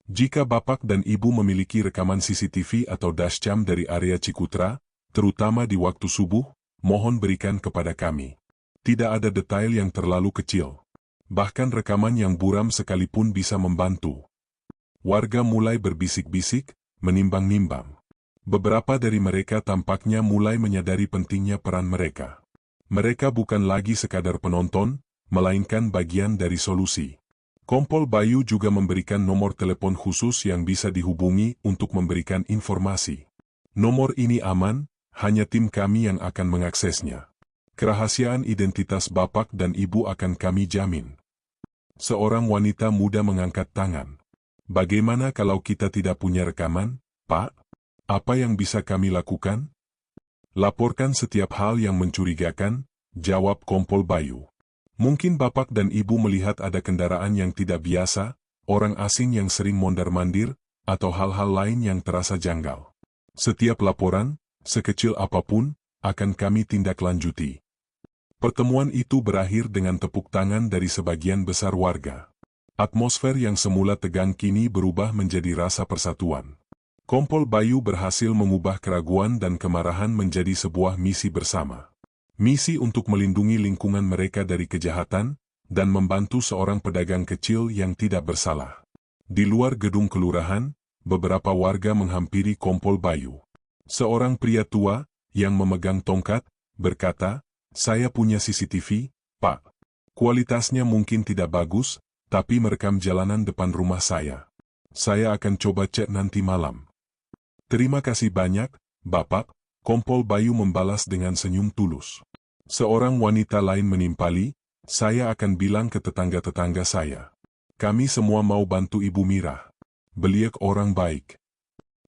Jika Bapak dan Ibu memiliki rekaman CCTV atau dashcam dari area Cikutra, terutama di waktu subuh, mohon berikan kepada kami. Tidak ada detail yang terlalu kecil. Bahkan rekaman yang buram sekalipun bisa membantu. Warga mulai berbisik-bisik, menimbang-nimbang. Beberapa dari mereka tampaknya mulai menyadari pentingnya peran mereka. Mereka bukan lagi sekadar penonton, melainkan bagian dari solusi. Kompol Bayu juga memberikan nomor telepon khusus yang bisa dihubungi untuk memberikan informasi. Nomor ini aman, hanya tim kami yang akan mengaksesnya. Kerahasiaan identitas bapak dan ibu akan kami jamin. Seorang wanita muda mengangkat tangan. Bagaimana kalau kita tidak punya rekaman, Pak? Apa yang bisa kami lakukan? Laporkan setiap hal yang mencurigakan, jawab Kompol Bayu. Mungkin bapak dan ibu melihat ada kendaraan yang tidak biasa, orang asing yang sering mondar-mandir, atau hal-hal lain yang terasa janggal. Setiap laporan, sekecil apapun, akan kami tindak lanjuti. Pertemuan itu berakhir dengan tepuk tangan dari sebagian besar warga. Atmosfer yang semula tegang kini berubah menjadi rasa persatuan. Kompol Bayu berhasil mengubah keraguan dan kemarahan menjadi sebuah misi bersama. Misi untuk melindungi lingkungan mereka dari kejahatan, dan membantu seorang pedagang kecil yang tidak bersalah. Di luar gedung kelurahan, beberapa warga menghampiri Kompol Bayu. Seorang pria tua, yang memegang tongkat, berkata, "Saya punya CCTV, Pak. Kualitasnya mungkin tidak bagus, tapi merekam jalanan depan rumah saya. Saya akan coba cek nanti malam." "Terima kasih banyak, Bapak," Kompol Bayu membalas dengan senyum tulus. Seorang wanita lain menimpali, "Saya akan bilang ke tetangga-tetangga saya. Kami semua mau bantu Ibu Mirah. Beliau orang baik."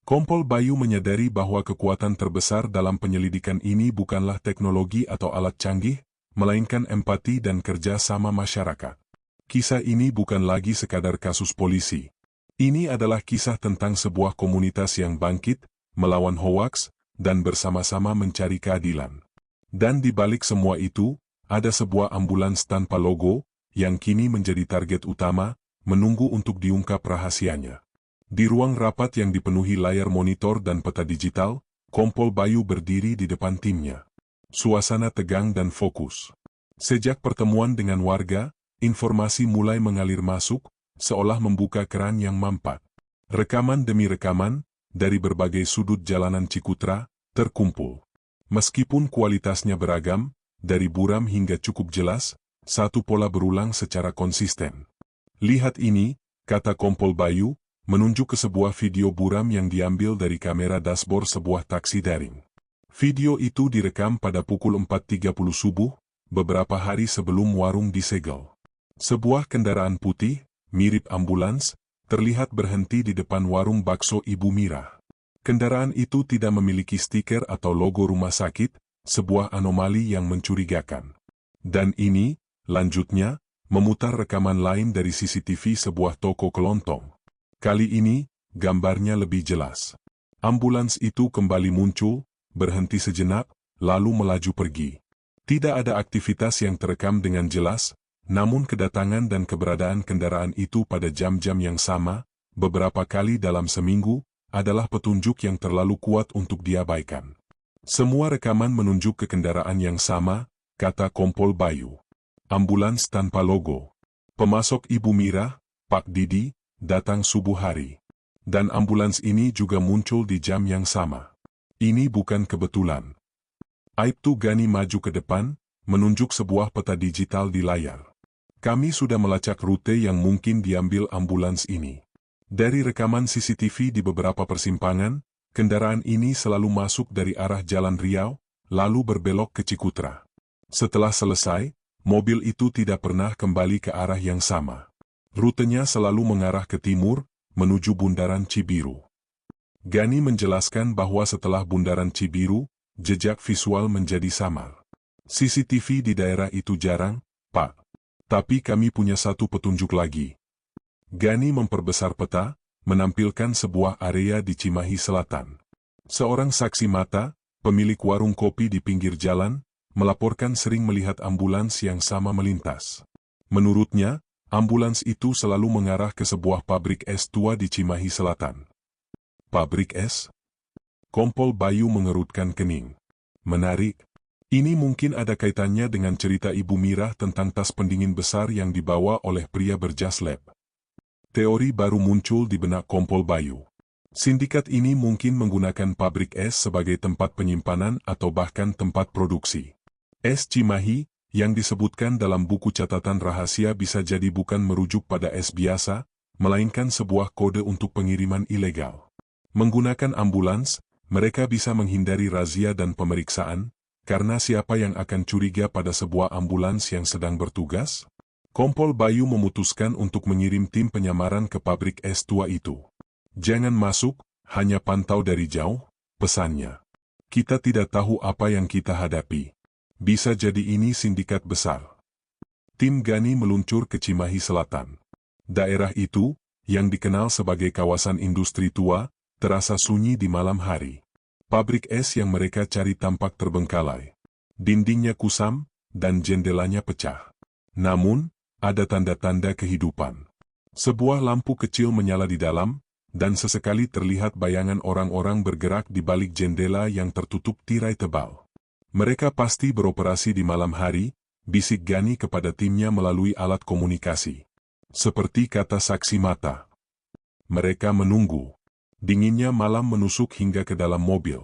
Kompol Bayu menyadari bahwa kekuatan terbesar dalam penyelidikan ini bukanlah teknologi atau alat canggih, melainkan empati dan kerja sama masyarakat. Kisah ini bukan lagi sekadar kasus polisi. Ini adalah kisah tentang sebuah komunitas yang bangkit, melawan hoaks, dan bersama-sama mencari keadilan. Dan di balik semua itu, ada sebuah ambulans tanpa logo, yang kini menjadi target utama, menunggu untuk diungkap rahasianya. Di ruang rapat yang dipenuhi layar monitor dan peta digital, Kompol Bayu berdiri di depan timnya. Suasana tegang dan fokus. Sejak pertemuan dengan warga, informasi mulai mengalir masuk, seolah membuka keran yang mampet. Rekaman demi rekaman, dari berbagai sudut jalanan Cikutra, terkumpul. Meskipun kualitasnya beragam, dari buram hingga cukup jelas, satu pola berulang secara konsisten. "Lihat ini," kata Kompol Bayu, menunjuk ke sebuah video buram yang diambil dari kamera dashboard sebuah taksi daring. Video itu direkam pada pukul 4.30 subuh, beberapa hari sebelum warung disegel. Sebuah kendaraan putih, mirip ambulans, terlihat berhenti di depan warung bakso Ibu Mirah. Kendaraan itu tidak memiliki stiker atau logo rumah sakit, sebuah anomali yang mencurigakan. Dan ini, lanjutnya, memutar rekaman lain dari CCTV sebuah toko kelontong. Kali ini, gambarnya lebih jelas. Ambulans itu kembali muncul, berhenti sejenak, lalu melaju pergi. Tidak ada aktivitas yang terekam dengan jelas, namun kedatangan dan keberadaan kendaraan itu pada jam-jam yang sama, beberapa kali dalam seminggu, adalah petunjuk yang terlalu kuat untuk diabaikan. Semua rekaman menunjuk ke kendaraan yang sama, kata Kompol Bayu. Ambulans tanpa logo. Pemasok Ibu Mirah, Pak Didi, datang subuh hari. Dan ambulans ini juga muncul di jam yang sama. Ini bukan kebetulan. Aibtu Gani maju ke depan, menunjuk sebuah peta digital di layar. "Kami sudah melacak rute yang mungkin diambil ambulans ini. Dari rekaman CCTV di beberapa persimpangan, kendaraan ini selalu masuk dari arah Jalan Riau, lalu berbelok ke Cikutra. Setelah selesai, mobil itu tidak pernah kembali ke arah yang sama. Rutenya selalu mengarah ke timur, menuju Bundaran Cibiru." Gani menjelaskan bahwa setelah Bundaran Cibiru, jejak visual menjadi samar. "CCTV di daerah itu jarang, Pak. Tapi kami punya satu petunjuk lagi." Gani memperbesar peta, menampilkan sebuah area di Cimahi Selatan. Seorang saksi mata, pemilik warung kopi di pinggir jalan, melaporkan sering melihat ambulans yang sama melintas. Menurutnya, ambulans itu selalu mengarah ke sebuah pabrik es tua di Cimahi Selatan. "Pabrik es?" Kompol Bayu mengerutkan kening. "Menarik. Ini mungkin ada kaitannya dengan cerita Ibu Mirah tentang tas pendingin besar yang dibawa oleh pria berjas lab." Teori baru muncul di benak Kompol Bayu. Sindikat ini mungkin menggunakan pabrik es sebagai tempat penyimpanan atau bahkan tempat produksi. Es Cimahi, yang disebutkan dalam buku catatan rahasia bisa jadi bukan merujuk pada es biasa, melainkan sebuah kode untuk pengiriman ilegal. Menggunakan ambulans, mereka bisa menghindari razia dan pemeriksaan, karena siapa yang akan curiga pada sebuah ambulans yang sedang bertugas? Kompol Bayu memutuskan untuk mengirim tim penyamaran ke pabrik es tua itu. Jangan masuk, hanya pantau dari jauh, pesannya. Kita tidak tahu apa yang kita hadapi. Bisa jadi ini sindikat besar. Tim Gani meluncur ke Cimahi Selatan. Daerah itu, yang dikenal sebagai kawasan industri tua, terasa sunyi di malam hari. Pabrik es yang mereka cari tampak terbengkalai. Dindingnya kusam, dan jendelanya pecah. Namun, ada tanda-tanda kehidupan. Sebuah lampu kecil menyala di dalam, dan sesekali terlihat bayangan orang-orang bergerak di balik jendela yang tertutup tirai tebal. Mereka pasti beroperasi di malam hari, bisik Gani kepada timnya melalui alat komunikasi. Seperti kata saksi mata. Mereka menunggu. Dinginnya malam menusuk hingga ke dalam mobil.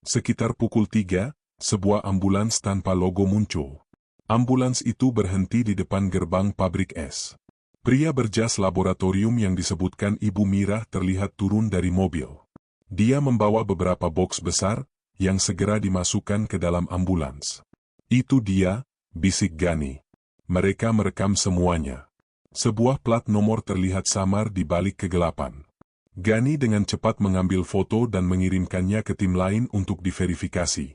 Sekitar pukul 3, sebuah ambulans tanpa logo muncul. Ambulans itu berhenti di depan gerbang pabrik es. Pria berjas laboratorium yang disebutkan Ibu Mirah terlihat turun dari mobil. Dia membawa beberapa boks besar, yang segera dimasukkan ke dalam ambulans. Itu dia, bisik Gani. Mereka merekam semuanya. Sebuah plat nomor terlihat samar di balik kegelapan. Gani dengan cepat mengambil foto dan mengirimkannya ke tim lain untuk diverifikasi.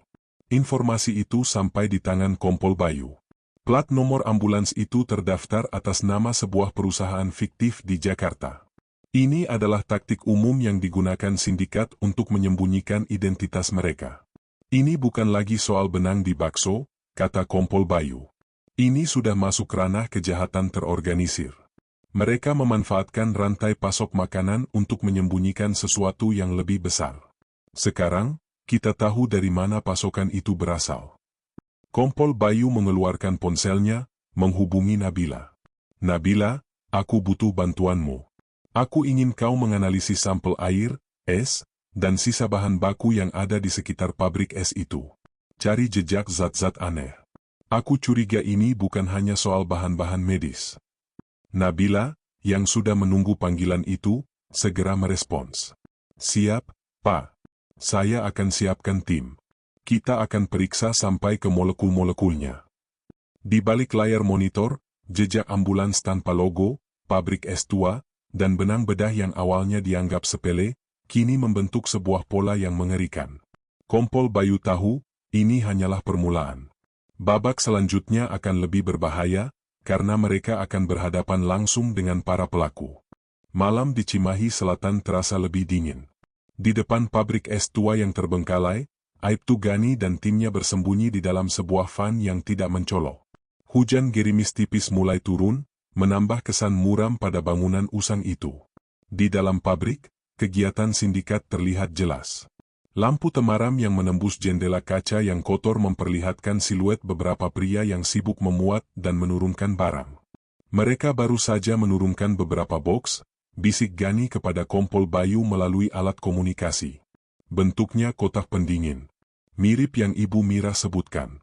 Informasi itu sampai di tangan Kompol Bayu. Plat nomor ambulans itu terdaftar atas nama sebuah perusahaan fiktif di Jakarta. Ini adalah taktik umum yang digunakan sindikat untuk menyembunyikan identitas mereka. Ini bukan lagi soal benang di bakso, kata Kompol Bayu. Ini sudah masuk ranah kejahatan terorganisir. Mereka memanfaatkan rantai pasok makanan untuk menyembunyikan sesuatu yang lebih besar. Sekarang, kita tahu dari mana pasokan itu berasal. Kompol Bayu mengeluarkan ponselnya, menghubungi Nabila. Nabila, aku butuh bantuanmu. Aku ingin kau menganalisis sampel air, es, dan sisa bahan baku yang ada di sekitar pabrik es itu. Cari jejak zat-zat aneh. Aku curiga ini bukan hanya soal bahan-bahan medis. Nabila, yang sudah menunggu panggilan itu, segera merespons. Siap, Pak. Saya akan siapkan tim. Kita akan periksa sampai ke molekul-molekulnya. Di balik layar monitor, jejak ambulans tanpa logo, pabrik es tua, dan benang bedah yang awalnya dianggap sepele, kini membentuk sebuah pola yang mengerikan. Kompol Bayu tahu, ini hanyalah permulaan. Babak selanjutnya akan lebih berbahaya, karena mereka akan berhadapan langsung dengan para pelaku. Malam di Cimahi Selatan terasa lebih dingin. Di depan pabrik es tua yang terbengkalai, Aibtu Gani dan timnya bersembunyi di dalam sebuah van yang tidak mencolok. Hujan gerimis tipis mulai turun, menambah kesan muram pada bangunan usang itu. Di dalam pabrik, kegiatan sindikat terlihat jelas. Lampu temaram yang menembus jendela kaca yang kotor memperlihatkan siluet beberapa pria yang sibuk memuat dan menurunkan barang. Mereka baru saja menurunkan beberapa boks, bisik Gani kepada Kompol Bayu melalui alat komunikasi. Bentuknya kotak pendingin. Mirip yang Ibu Mirah sebutkan.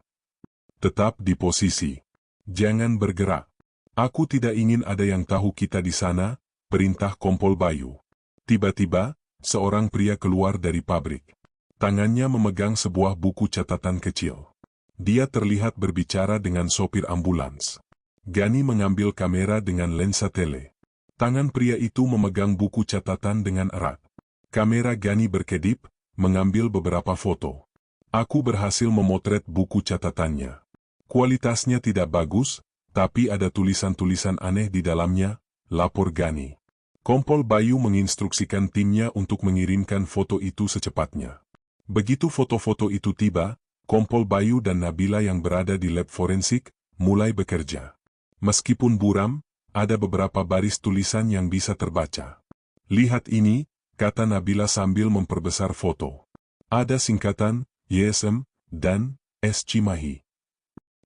Tetap di posisi. Jangan bergerak. Aku tidak ingin ada yang tahu kita di sana, perintah Kompol Bayu. Tiba-tiba, seorang pria keluar dari pabrik. Tangannya memegang sebuah buku catatan kecil. Dia terlihat berbicara dengan sopir ambulans. Gani mengambil kamera dengan lensa tele. Tangan pria itu memegang buku catatan dengan erat. Kamera Gani berkedip, mengambil beberapa foto. Aku berhasil memotret buku catatannya. Kualitasnya tidak bagus, tapi ada tulisan-tulisan aneh di dalamnya, lapor Gani. Kompol Bayu menginstruksikan timnya untuk mengirimkan foto itu secepatnya. Begitu foto-foto itu tiba, Kompol Bayu dan Nabila yang berada di lab forensik, mulai bekerja. Meskipun buram, ada beberapa baris tulisan yang bisa terbaca. Lihat ini, kata Nabila sambil memperbesar foto. Ada singkatan, YSM, dan S. Cimahi.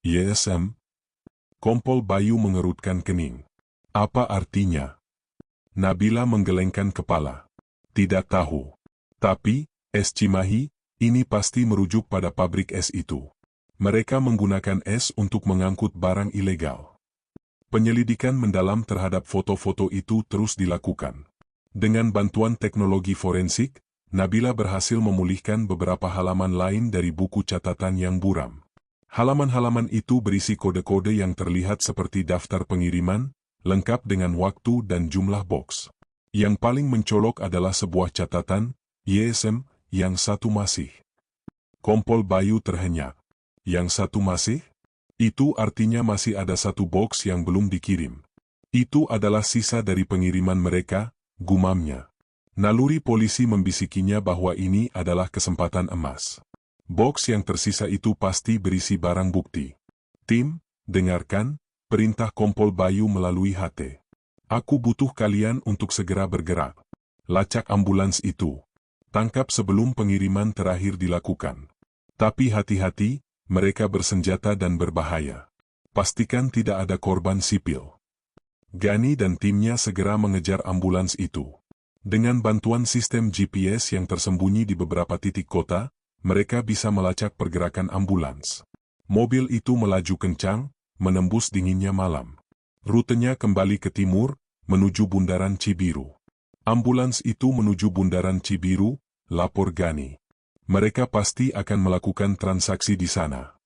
YSM? Kompol Bayu mengerutkan kening. Apa artinya? Nabila menggelengkan kepala. Tidak tahu. Tapi, S. Cimahi, ini pasti merujuk pada pabrik es itu. Mereka menggunakan es untuk mengangkut barang ilegal. Penyelidikan mendalam terhadap foto-foto itu terus dilakukan. Dengan bantuan teknologi forensik, Nabila berhasil memulihkan beberapa halaman lain dari buku catatan yang buram. Halaman-halaman itu berisi kode-kode yang terlihat seperti daftar pengiriman, lengkap dengan waktu dan jumlah box. Yang paling mencolok adalah sebuah catatan, YSM, yang satu masih. Kompol Bayu terhenyak. Yang satu masih? Itu artinya masih ada satu box yang belum dikirim. Itu adalah sisa dari pengiriman mereka, gumamnya. Naluri polisi membisikinya bahwa ini adalah kesempatan emas. Box yang tersisa itu pasti berisi barang bukti. Tim, dengarkan, perintah Kompol Bayu melalui HT. Aku butuh kalian untuk segera bergerak. Lacak ambulans itu. Tangkap sebelum pengiriman terakhir dilakukan. Tapi hati-hati, mereka bersenjata dan berbahaya. Pastikan tidak ada korban sipil. Gani dan timnya segera mengejar ambulans itu. Dengan bantuan sistem GPS yang tersembunyi di beberapa titik kota, mereka bisa melacak pergerakan ambulans. Mobil itu melaju kencang, menembus dinginnya malam. Rutenya kembali ke timur, menuju Bundaran Cibiru. Ambulans itu menuju Bundaran Cibiru, lapor Gani. Mereka pasti akan melakukan transaksi di sana.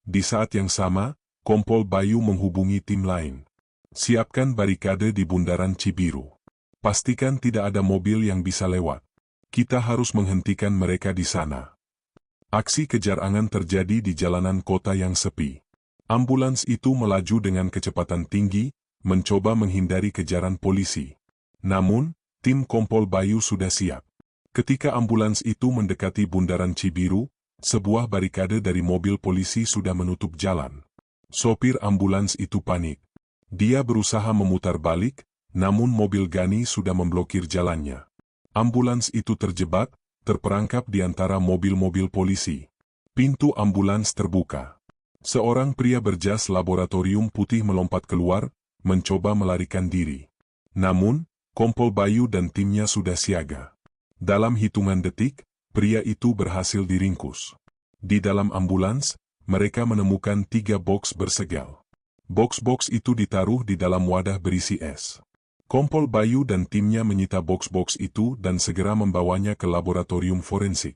Di saat yang sama, Kompol Bayu menghubungi tim lain. Siapkan barikade di Bundaran Cibiru. Pastikan tidak ada mobil yang bisa lewat. Kita harus menghentikan mereka di sana. Aksi kejar angan terjadi di jalanan kota yang sepi. Ambulans itu melaju dengan kecepatan tinggi, mencoba menghindari kejaran polisi. Namun, tim Kompol Bayu sudah siap. Ketika ambulans itu mendekati Bundaran Cibiru, sebuah barikade dari mobil polisi sudah menutup jalan. Sopir ambulans itu panik. Dia berusaha memutar balik, namun mobil Gani sudah memblokir jalannya. Ambulans itu terjebak, terperangkap di antara mobil-mobil polisi. Pintu ambulans terbuka. Seorang pria berjas laboratorium putih melompat keluar, mencoba melarikan diri. Namun, Kompol Bayu dan timnya sudah siaga. Dalam hitungan detik, pria itu berhasil diringkus. Di dalam ambulans, mereka menemukan 3 box bersegel. Box-box itu ditaruh di dalam wadah berisi es. Kompol Bayu dan timnya menyita box-box itu dan segera membawanya ke laboratorium forensik.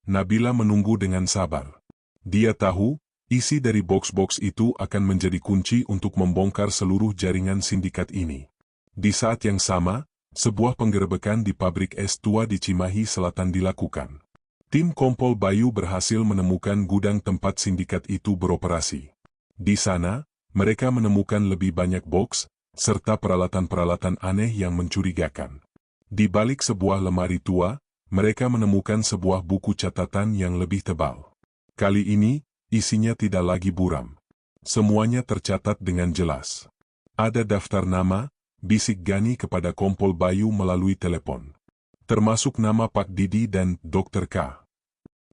Nabila menunggu dengan sabar. Dia tahu, isi dari box-box itu akan menjadi kunci untuk membongkar seluruh jaringan sindikat ini. Di saat yang sama, sebuah penggerebekan di pabrik es tua di Cimahi Selatan dilakukan. Tim Kompol Bayu berhasil menemukan gudang tempat sindikat itu beroperasi. Di sana, mereka menemukan lebih banyak box, serta peralatan-peralatan aneh yang mencurigakan. Di balik sebuah lemari tua, mereka menemukan sebuah buku catatan yang lebih tebal. Kali ini, isinya tidak lagi buram. Semuanya tercatat dengan jelas. Ada daftar nama, bisik Gani kepada Kompol Bayu melalui telepon. Termasuk nama Pak Didi dan Dr. K.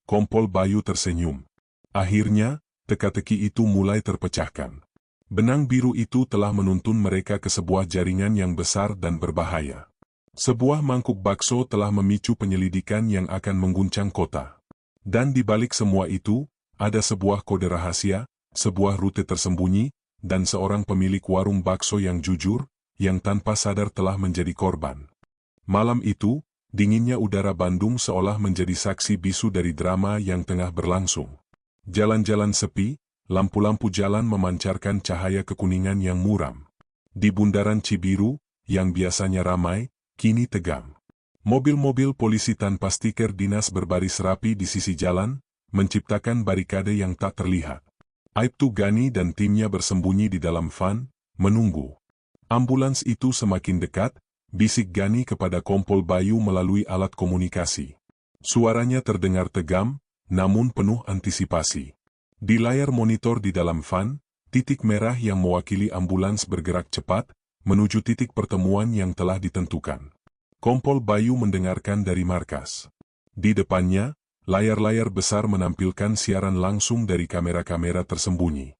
Kompol Bayu tersenyum. Akhirnya, teka-teki itu mulai terpecahkan. Benang biru itu telah menuntun mereka ke sebuah jaringan yang besar dan berbahaya. Sebuah mangkuk bakso telah memicu penyelidikan yang akan mengguncang kota. Dan di balik semua itu, ada sebuah kode rahasia, sebuah rute tersembunyi, dan seorang pemilik warung bakso yang jujur, yang tanpa sadar telah menjadi korban. Malam itu, dinginnya udara Bandung seolah menjadi saksi bisu dari drama yang tengah berlangsung. Jalan-jalan sepi, lampu-lampu jalan memancarkan cahaya kekuningan yang muram. Di Bundaran Cibiru, yang biasanya ramai, kini tegang. Mobil-mobil polisi tanpa stiker dinas berbaris rapi di sisi jalan, menciptakan barikade yang tak terlihat. Aibtu Gani dan timnya bersembunyi di dalam van, menunggu. Ambulans itu semakin dekat, bisik Gani kepada Kompol Bayu melalui alat komunikasi. Suaranya terdengar tegam, namun penuh antisipasi. Di layar monitor di dalam van, titik merah yang mewakili ambulans bergerak cepat, menuju titik pertemuan yang telah ditentukan. Kompol Bayu mendengarkan dari markas. Di depannya, layar-layar besar menampilkan siaran langsung dari kamera-kamera tersembunyi.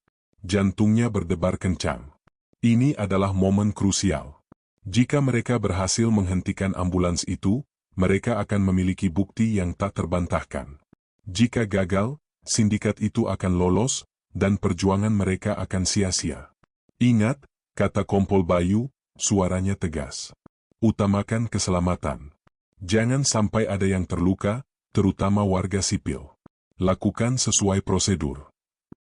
Jantungnya berdebar kencang. Ini adalah momen krusial. Jika mereka berhasil menghentikan ambulans itu, mereka akan memiliki bukti yang tak terbantahkan. Jika gagal, sindikat itu akan lolos, dan perjuangan mereka akan sia-sia. Ingat, kata Kompol Bayu, suaranya tegas. Utamakan keselamatan. Jangan sampai ada yang terluka, terutama warga sipil. Lakukan sesuai prosedur.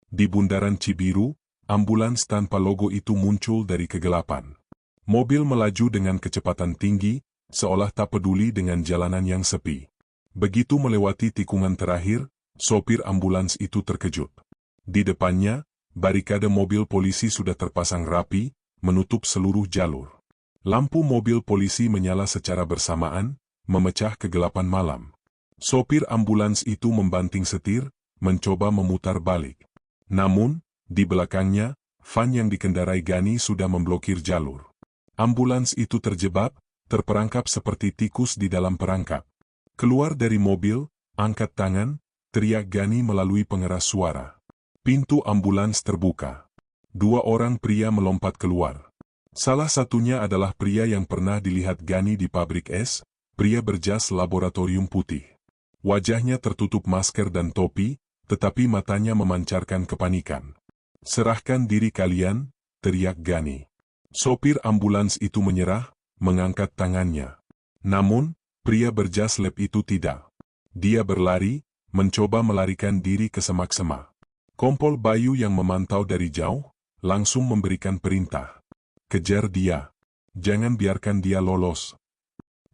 Di bundaran Cibiru, ambulans tanpa logo itu muncul dari kegelapan. Mobil melaju dengan kecepatan tinggi, seolah tak peduli dengan jalanan yang sepi. Begitu melewati tikungan terakhir, sopir ambulans itu terkejut. Di depannya, barikade mobil polisi sudah terpasang rapi, menutup seluruh jalur. Lampu mobil polisi menyala secara bersamaan, memecah kegelapan malam. Sopir ambulans itu membanting setir, mencoba memutar balik. Namun, di belakangnya, van yang dikendarai Gani sudah memblokir jalur. Ambulans itu terjebak, terperangkap seperti tikus di dalam perangkap. Keluar dari mobil, angkat tangan, teriak Gani melalui pengeras suara. Pintu ambulans terbuka. 2 orang pria melompat keluar. Salah satunya adalah pria yang pernah dilihat Gani di pabrik es, pria berjas laboratorium putih. Wajahnya tertutup masker dan topi, tetapi matanya memancarkan kepanikan. "Serahkan diri kalian," teriak Gani. Sopir ambulans itu menyerah, mengangkat tangannya. Namun, pria berjas lab itu tidak. Dia berlari, mencoba melarikan diri ke semak-semak. Kompol Bayu yang memantau dari jauh, langsung memberikan perintah. "Kejar dia. Jangan biarkan dia lolos."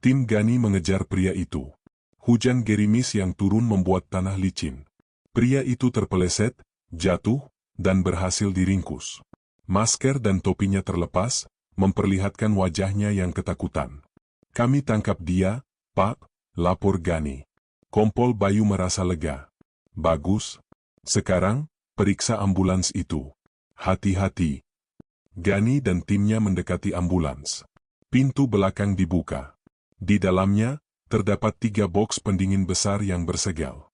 Tim Gani mengejar pria itu. Hujan gerimis yang turun membuat tanah licin. Pria itu terpeleset, jatuh, dan berhasil diringkus. Masker dan topinya terlepas, memperlihatkan wajahnya yang ketakutan. "Kami tangkap dia, Pak," lapor Gani. Kompol Bayu merasa lega. "Bagus. Sekarang, periksa ambulans itu. Hati-hati." Gani dan timnya mendekati ambulans. Pintu belakang dibuka. Di dalamnya, terdapat 3 boks pendingin besar yang bersegel.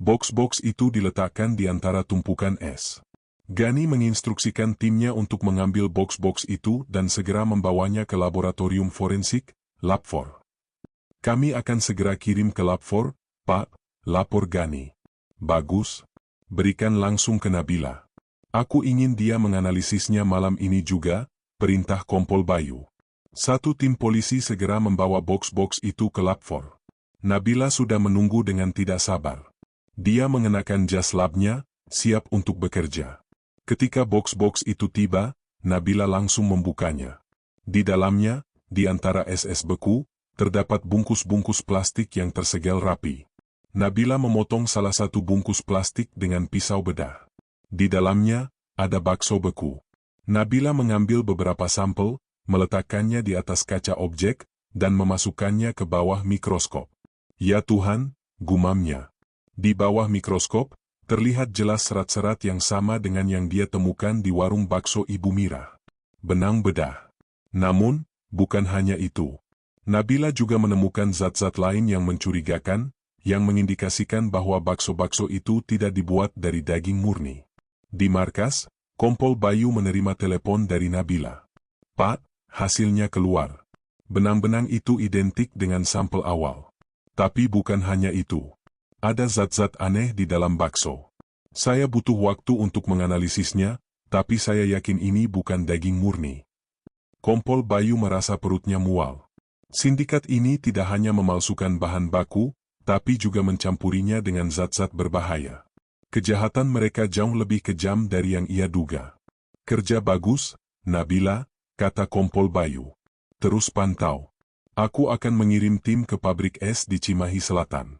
Boks-boks itu diletakkan di antara tumpukan es. Gani menginstruksikan timnya untuk mengambil boks-boks itu dan segera membawanya ke laboratorium forensik, Lab 4. "Kami akan segera kirim ke Lab 4, Pak," lapor Gani. "Bagus. Berikan langsung ke Nabila. Aku ingin dia menganalisisnya malam ini juga," perintah Kompol Bayu. Satu tim polisi segera membawa boks-boks itu ke Lab 4. Nabila sudah menunggu dengan tidak sabar. Dia mengenakan jas labnya, siap untuk bekerja. Ketika boks-boks itu tiba, Nabila langsung membukanya. Di dalamnya, di antara es-es beku, terdapat bungkus-bungkus plastik yang tersegel rapi. Nabila memotong salah satu bungkus plastik dengan pisau bedah. Di dalamnya, ada bakso beku. Nabila mengambil beberapa sampel, meletakkannya di atas kaca objek, dan memasukkannya ke bawah mikroskop. "Ya Tuhan," gumamnya. Di bawah mikroskop, terlihat jelas serat-serat yang sama dengan yang dia temukan di warung bakso Ibu Mira. Benang bedah. Namun, bukan hanya itu. Nabila juga menemukan zat-zat lain yang mencurigakan, yang mengindikasikan bahwa bakso-bakso itu tidak dibuat dari daging murni. Di markas, Kompol Bayu menerima telepon dari Nabila. "Pak, hasilnya keluar. Benang-benang itu identik dengan sampel awal. Tapi bukan hanya itu. Ada zat-zat aneh di dalam bakso. Saya butuh waktu untuk menganalisisnya, tapi saya yakin ini bukan daging murni." Kompol Bayu merasa perutnya mual. Sindikat ini tidak hanya memalsukan bahan baku, tapi juga mencampurinya dengan zat-zat berbahaya. Kejahatan mereka jauh lebih kejam dari yang ia duga. "Kerja bagus, Nabila," kata Kompol Bayu. "Terus pantau. Aku akan mengirim tim ke pabrik es di Cimahi Selatan.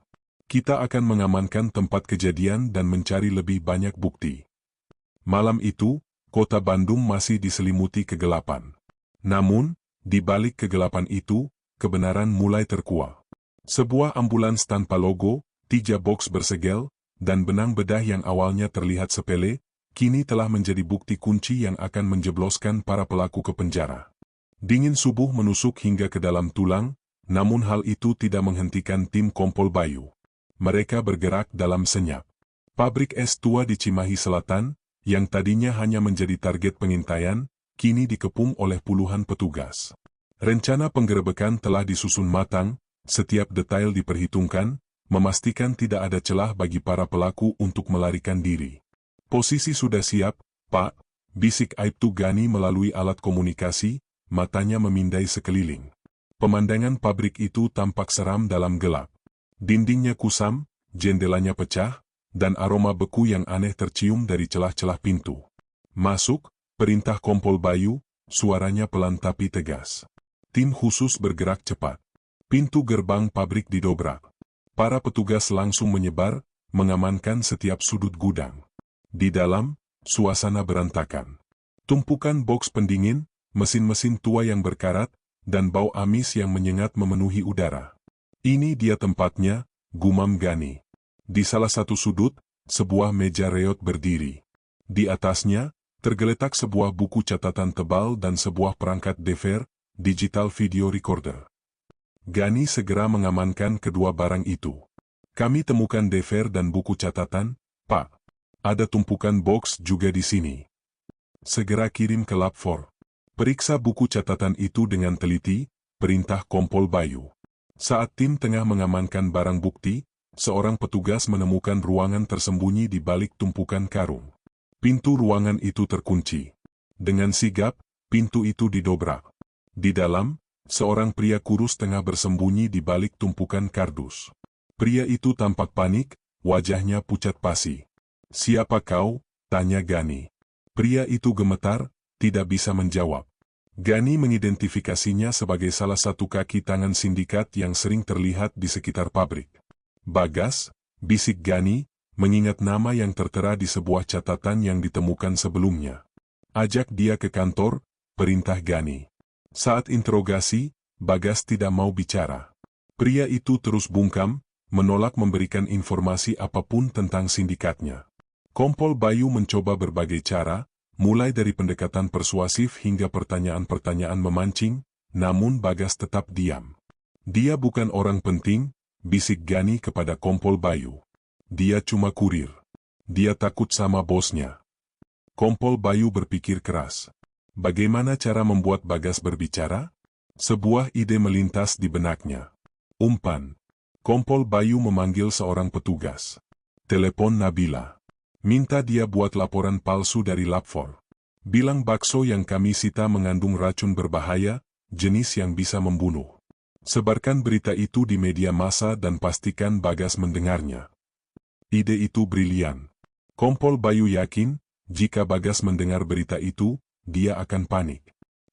Kita akan mengamankan tempat kejadian dan mencari lebih banyak bukti." Malam itu, kota Bandung masih diselimuti kegelapan. Namun, di balik kegelapan itu, kebenaran mulai terkuak. Sebuah ambulans tanpa logo, 3 boks bersegel, dan benang bedah yang awalnya terlihat sepele, kini telah menjadi bukti kunci yang akan menjebloskan para pelaku ke penjara. Dingin subuh menusuk hingga ke dalam tulang, namun hal itu tidak menghentikan tim Kompol Bayu. Mereka bergerak dalam senyap. Pabrik es tua di Cimahi Selatan, yang tadinya hanya menjadi target pengintaian, kini dikepung oleh puluhan petugas. Rencana penggerebekan telah disusun matang, setiap detail diperhitungkan, memastikan tidak ada celah bagi para pelaku untuk melarikan diri. Posisi sudah siap, Pak, bisik Aibtu Gani melalui alat komunikasi, matanya memindai sekeliling. Pemandangan pabrik itu tampak seram dalam gelap. Dindingnya kusam, jendelanya pecah, dan aroma beku yang aneh tercium dari celah-celah pintu. Masuk, perintah Kompol Bayu, suaranya pelan tapi tegas. Tim khusus bergerak cepat. Pintu gerbang pabrik didobrak. Para petugas langsung menyebar, mengamankan setiap sudut gudang. Di dalam, suasana berantakan. Tumpukan boks pendingin, mesin-mesin tua yang berkarat, dan bau amis yang menyengat memenuhi udara. Ini dia tempatnya, gumam Gani. Di salah satu sudut, sebuah meja reot berdiri. Di atasnya, tergeletak sebuah buku catatan tebal dan sebuah perangkat DVR, digital video recorder. Gani segera mengamankan kedua barang itu. Kami temukan DVR dan buku catatan, Pak. Ada tumpukan box juga di sini. Segera kirim ke Lab 4. Periksa buku catatan itu dengan teliti, perintah Kompol Bayu. Saat tim tengah mengamankan barang bukti, seorang petugas menemukan ruangan tersembunyi di balik tumpukan karung. Pintu ruangan itu terkunci. Dengan sigap, pintu itu didobrak. Di dalam, seorang pria kurus tengah bersembunyi di balik tumpukan kardus. Pria itu tampak panik, wajahnya pucat pasi. "Siapa kau?" tanya Gani. Pria itu gemetar, tidak bisa menjawab. Gani mengidentifikasinya sebagai salah satu kaki tangan sindikat yang sering terlihat di sekitar pabrik. "Bagas," bisik Gani, mengingat nama yang tertera di sebuah catatan yang ditemukan sebelumnya. "Ajak dia ke kantor," perintah Gani. Saat interogasi, Bagas tidak mau bicara. Pria itu terus bungkam, menolak memberikan informasi apapun tentang sindikatnya. Kompol Bayu mencoba berbagai cara, mulai dari pendekatan persuasif hingga pertanyaan-pertanyaan memancing, namun Bagas tetap diam. "Dia bukan orang penting," bisik Gani kepada Kompol Bayu. "Dia cuma kurir. Dia takut sama bosnya." Kompol Bayu berpikir keras. Bagaimana cara membuat Bagas berbicara? Sebuah ide melintas di benaknya. Umpan. Kompol Bayu memanggil seorang petugas. "Telepon Nabila. Minta dia buat laporan palsu dari Lab 4. Bilang bakso yang kami sita mengandung racun berbahaya, jenis yang bisa membunuh. Sebarkan berita itu di media massa dan pastikan Bagas mendengarnya." Ide itu brilian. Kompol Bayu yakin, jika Bagas mendengar berita itu, dia akan panik.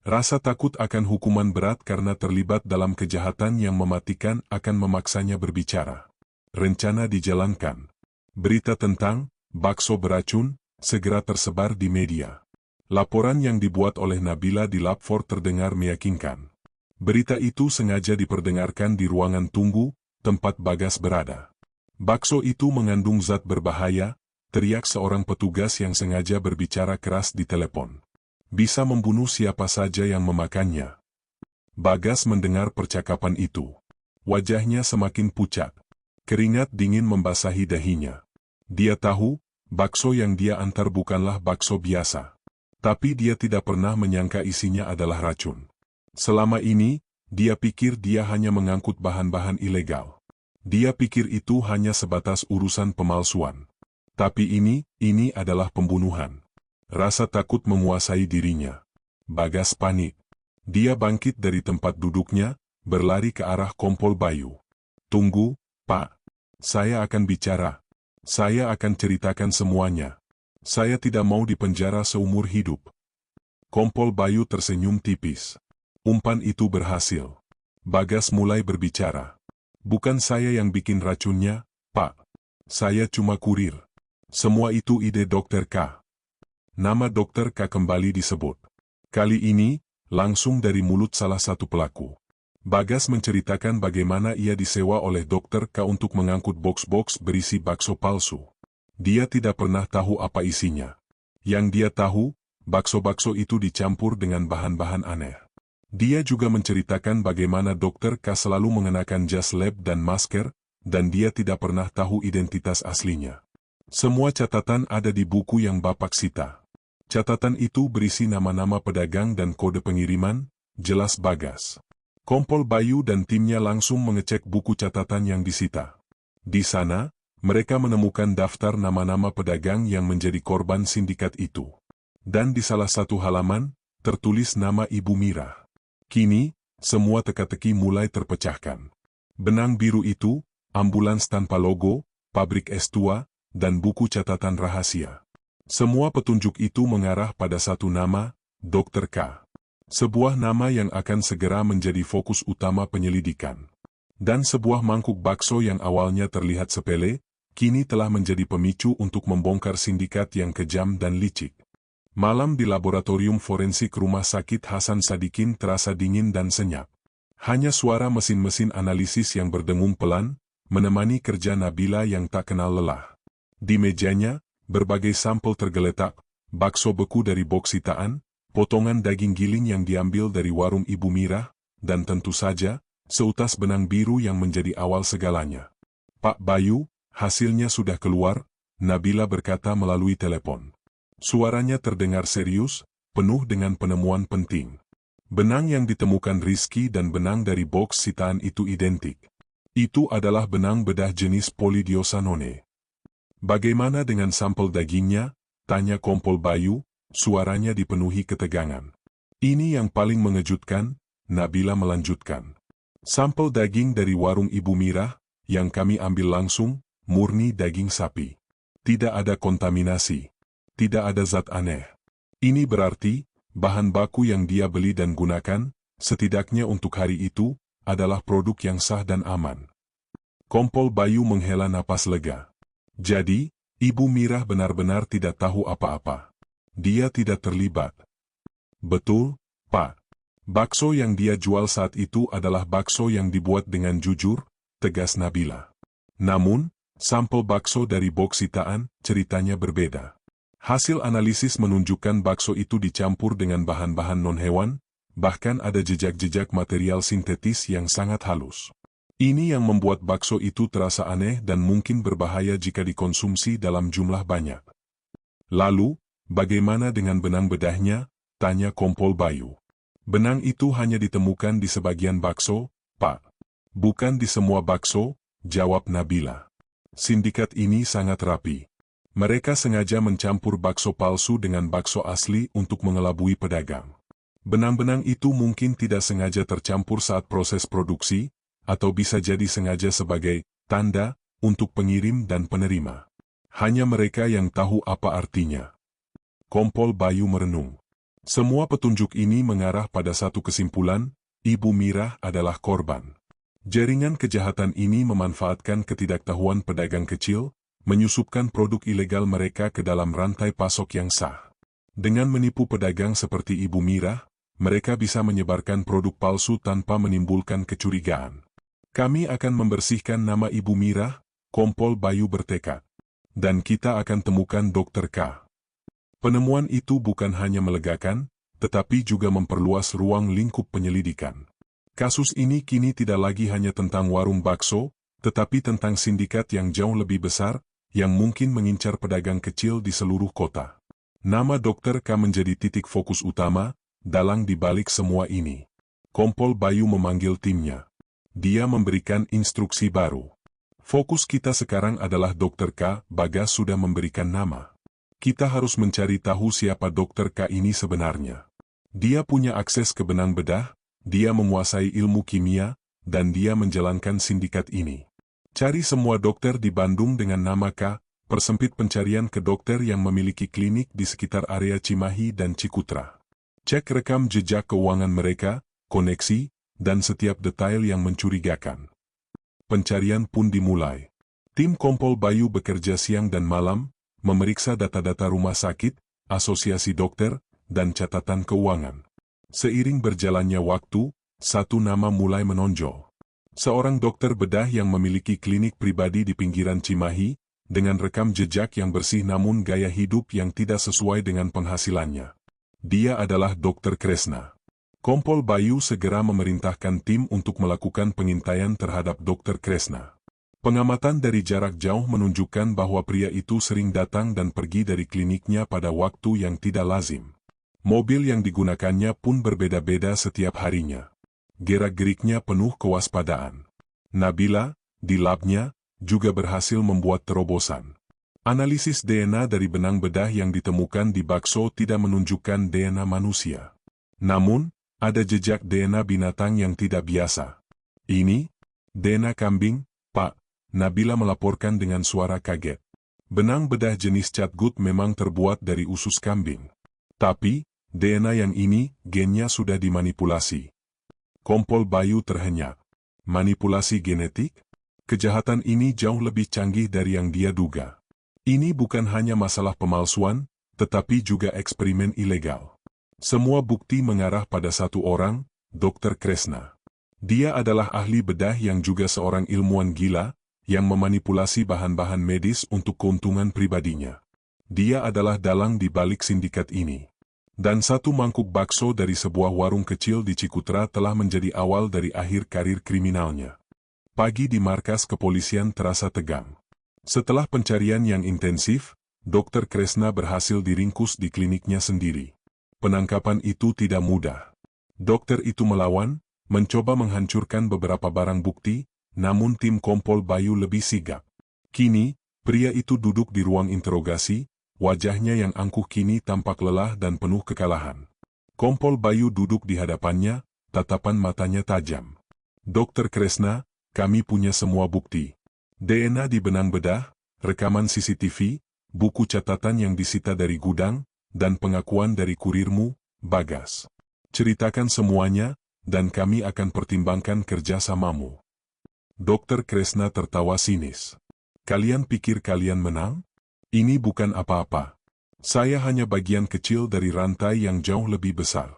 Rasa takut akan hukuman berat karena terlibat dalam kejahatan yang mematikan akan memaksanya berbicara. Rencana dijalankan. Berita tentang bakso beracun segera tersebar di media. Laporan yang dibuat oleh Nabila di Lab 4 terdengar meyakinkan. Berita itu sengaja diperdengarkan di ruangan tunggu, tempat Bagas berada. "Bakso itu mengandung zat berbahaya," teriak seorang petugas yang sengaja berbicara keras di telepon. "Bisa membunuh siapa saja yang memakannya." Bagas mendengar percakapan itu. Wajahnya semakin pucat. Keringat dingin membasahi dahinya. Dia tahu, bakso yang dia antar bukanlah bakso biasa. Tapi dia tidak pernah menyangka isinya adalah racun. Selama ini, dia pikir dia hanya mengangkut bahan-bahan ilegal. Dia pikir itu hanya sebatas urusan pemalsuan. Tapi ini adalah pembunuhan. Rasa takut menguasai dirinya. Bagas panik. Dia bangkit dari tempat duduknya, berlari ke arah Kompol Bayu. "Tunggu, Pak. Saya akan bicara. Saya akan ceritakan semuanya. Saya tidak mau dipenjara seumur hidup." Kompol Bayu tersenyum tipis. Umpan itu berhasil. Bagas mulai berbicara. "Bukan saya yang bikin racunnya, Pak. Saya cuma kurir. Semua itu ide Dr. K." Nama Dr. K kembali disebut. Kali ini, langsung dari mulut salah satu pelaku. Bagas menceritakan bagaimana ia disewa oleh Dr. K untuk mengangkut box-box berisi bakso palsu. Dia tidak pernah tahu apa isinya. Yang dia tahu, bakso-bakso itu dicampur dengan bahan-bahan aneh. Dia juga menceritakan bagaimana Dr. K selalu mengenakan jas lab dan masker, dan dia tidak pernah tahu identitas aslinya. Semua catatan ada di buku yang Bapak sita. Catatan itu berisi nama-nama pedagang dan kode pengiriman, jelas Bagas. Kompol Bayu dan timnya langsung mengecek buku catatan yang disita. Di sana, mereka menemukan daftar nama-nama pedagang yang menjadi korban sindikat itu. Dan di salah satu halaman, tertulis nama Ibu Mirah. Kini, semua teka-teki mulai terpecahkan. Benang biru itu, ambulans tanpa logo, pabrik es tua, dan buku catatan rahasia. Semua petunjuk itu mengarah pada satu nama, Dr. K. Sebuah nama yang akan segera menjadi fokus utama penyelidikan. Dan sebuah mangkuk bakso yang awalnya terlihat sepele, kini telah menjadi pemicu untuk membongkar sindikat yang kejam dan licik. Malam di laboratorium forensik Rumah Sakit Hasan Sadikin terasa dingin dan senyap. Hanya suara mesin-mesin analisis yang berdengung pelan, menemani kerja Nabila yang tak kenal lelah. Di mejanya, berbagai sampel tergeletak, bakso beku dari boks sitaan, potongan daging giling yang diambil dari warung Ibu Mirah, dan tentu saja, seutas benang biru yang menjadi awal segalanya. Pak Bayu, hasilnya sudah keluar, Nabila berkata melalui telepon. Suaranya terdengar serius, penuh dengan penemuan penting. Benang yang ditemukan Rizky dan benang dari boks sitaan itu identik. Itu adalah benang bedah jenis polydiosanone. Bagaimana dengan sampel dagingnya? Tanya Kompol Bayu, suaranya dipenuhi ketegangan. Ini yang paling mengejutkan, Nabila melanjutkan. Sampel daging dari warung Ibu Mirah, yang kami ambil langsung, murni daging sapi. Tidak ada kontaminasi. Tidak ada zat aneh. Ini berarti, bahan baku yang dia beli dan gunakan, setidaknya untuk hari itu, adalah produk yang sah dan aman. Kompol Bayu menghela napas lega. Jadi, Ibu Mirah benar-benar tidak tahu apa-apa. Dia tidak terlibat. Betul, Pak. Bakso yang dia jual saat itu adalah bakso yang dibuat dengan jujur, tegas Nabila. Namun, sampel bakso dari boks sitaan, ceritanya berbeda. Hasil analisis menunjukkan bakso itu dicampur dengan bahan-bahan non-hewan, bahkan ada jejak-jejak material sintetis yang sangat halus. Ini yang membuat bakso itu terasa aneh dan mungkin berbahaya jika dikonsumsi dalam jumlah banyak. Lalu, bagaimana dengan benang bedahnya? Tanya Kompol Bayu. Benang itu hanya ditemukan di sebagian bakso, Pak. Bukan di semua bakso, jawab Nabila. Sindikat ini sangat rapi. Mereka sengaja mencampur bakso palsu dengan bakso asli untuk mengelabui pedagang. Benang-benang itu mungkin tidak sengaja tercampur saat proses produksi, atau bisa jadi sengaja sebagai tanda untuk pengirim dan penerima. Hanya mereka yang tahu apa artinya. Kompol Bayu merenung. Semua petunjuk ini mengarah pada satu kesimpulan, Ibu Mirah adalah korban. Jaringan kejahatan ini memanfaatkan ketidaktahuan pedagang kecil, menyusupkan produk ilegal mereka ke dalam rantai pasok yang sah. Dengan menipu pedagang seperti Ibu Mirah, mereka bisa menyebarkan produk palsu tanpa menimbulkan kecurigaan. Kami akan membersihkan nama Ibu Mirah, Kompol Bayu bertekad. Dan kita akan temukan Dr. K. Penemuan itu bukan hanya melegakan, tetapi juga memperluas ruang lingkup penyelidikan. Kasus ini kini tidak lagi hanya tentang warung bakso, tetapi tentang sindikat yang jauh lebih besar, yang mungkin mengincar pedagang kecil di seluruh kota. Nama Dr. K menjadi titik fokus utama, dalang di balik semua ini. Kompol Bayu memanggil timnya. Dia memberikan instruksi baru. Fokus kita sekarang adalah Dr. K. Bagas sudah memberikan nama. Kita harus mencari tahu siapa Dr. K ini sebenarnya. Dia punya akses ke benang bedah, dia menguasai ilmu kimia, dan dia menjalankan sindikat ini. Cari semua dokter di Bandung dengan nama K, persempit pencarian ke dokter yang memiliki klinik di sekitar area Cimahi dan Cikutra. Cek rekam jejak keuangan mereka, koneksi, dan setiap detail yang mencurigakan. Pencarian pun dimulai. Tim Kompol Bayu bekerja siang dan malam, memeriksa data-data rumah sakit, asosiasi dokter, dan catatan keuangan. Seiring berjalannya waktu, satu nama mulai menonjol. Seorang dokter bedah yang memiliki klinik pribadi di pinggiran Cimahi, dengan rekam jejak yang bersih namun gaya hidup yang tidak sesuai dengan penghasilannya. Dia adalah Dr. Kresna. Kompol Bayu segera memerintahkan tim untuk melakukan pengintaian terhadap Dr. Kresna. Pengamatan dari jarak jauh menunjukkan bahwa pria itu sering datang dan pergi dari kliniknya pada waktu yang tidak lazim. Mobil yang digunakannya pun berbeda-beda setiap harinya. Gerak-geriknya penuh kewaspadaan. Nabila, di labnya, juga berhasil membuat terobosan. Analisis DNA dari benang bedah yang ditemukan di bakso tidak menunjukkan DNA manusia. Namun, ada jejak DNA binatang yang tidak biasa. Ini, DNA kambing, Pak, Nabila melaporkan dengan suara kaget. Benang bedah jenis catgut memang terbuat dari usus kambing. Tapi, DNA yang ini, gennya sudah dimanipulasi. Kompol Bayu terhenyak. Manipulasi genetik? Kejahatan ini jauh lebih canggih dari yang dia duga. Ini bukan hanya masalah pemalsuan, tetapi juga eksperimen ilegal. Semua bukti mengarah pada satu orang, Dr. Kresna. Dia adalah ahli bedah yang juga seorang ilmuwan gila, yang memanipulasi bahan-bahan medis untuk keuntungan pribadinya. Dia adalah dalang di balik sindikat ini. Dan satu mangkuk bakso dari sebuah warung kecil di Cikutra telah menjadi awal dari akhir karir kriminalnya. Pagi di markas kepolisian terasa tegang. Setelah pencarian yang intensif, Dr. Kresna berhasil diringkus di kliniknya sendiri. Penangkapan itu tidak mudah. Dokter itu melawan, mencoba menghancurkan beberapa barang bukti, namun tim Kompol Bayu lebih sigap. Kini, pria itu duduk di ruang interogasi, wajahnya yang angkuh kini tampak lelah dan penuh kekalahan. Kompol Bayu duduk di hadapannya, tatapan matanya tajam. Dr. Kresna, kami punya semua bukti. DNA di benang bedah, rekaman CCTV, buku catatan yang disita dari gudang, dan pengakuan dari kurirmu, Bagas. Ceritakan semuanya, dan kami akan pertimbangkan kerjasamamu. Dr. Kresna tertawa sinis. Kalian pikir kalian menang? Ini bukan apa-apa. Saya hanya bagian kecil dari rantai yang jauh lebih besar.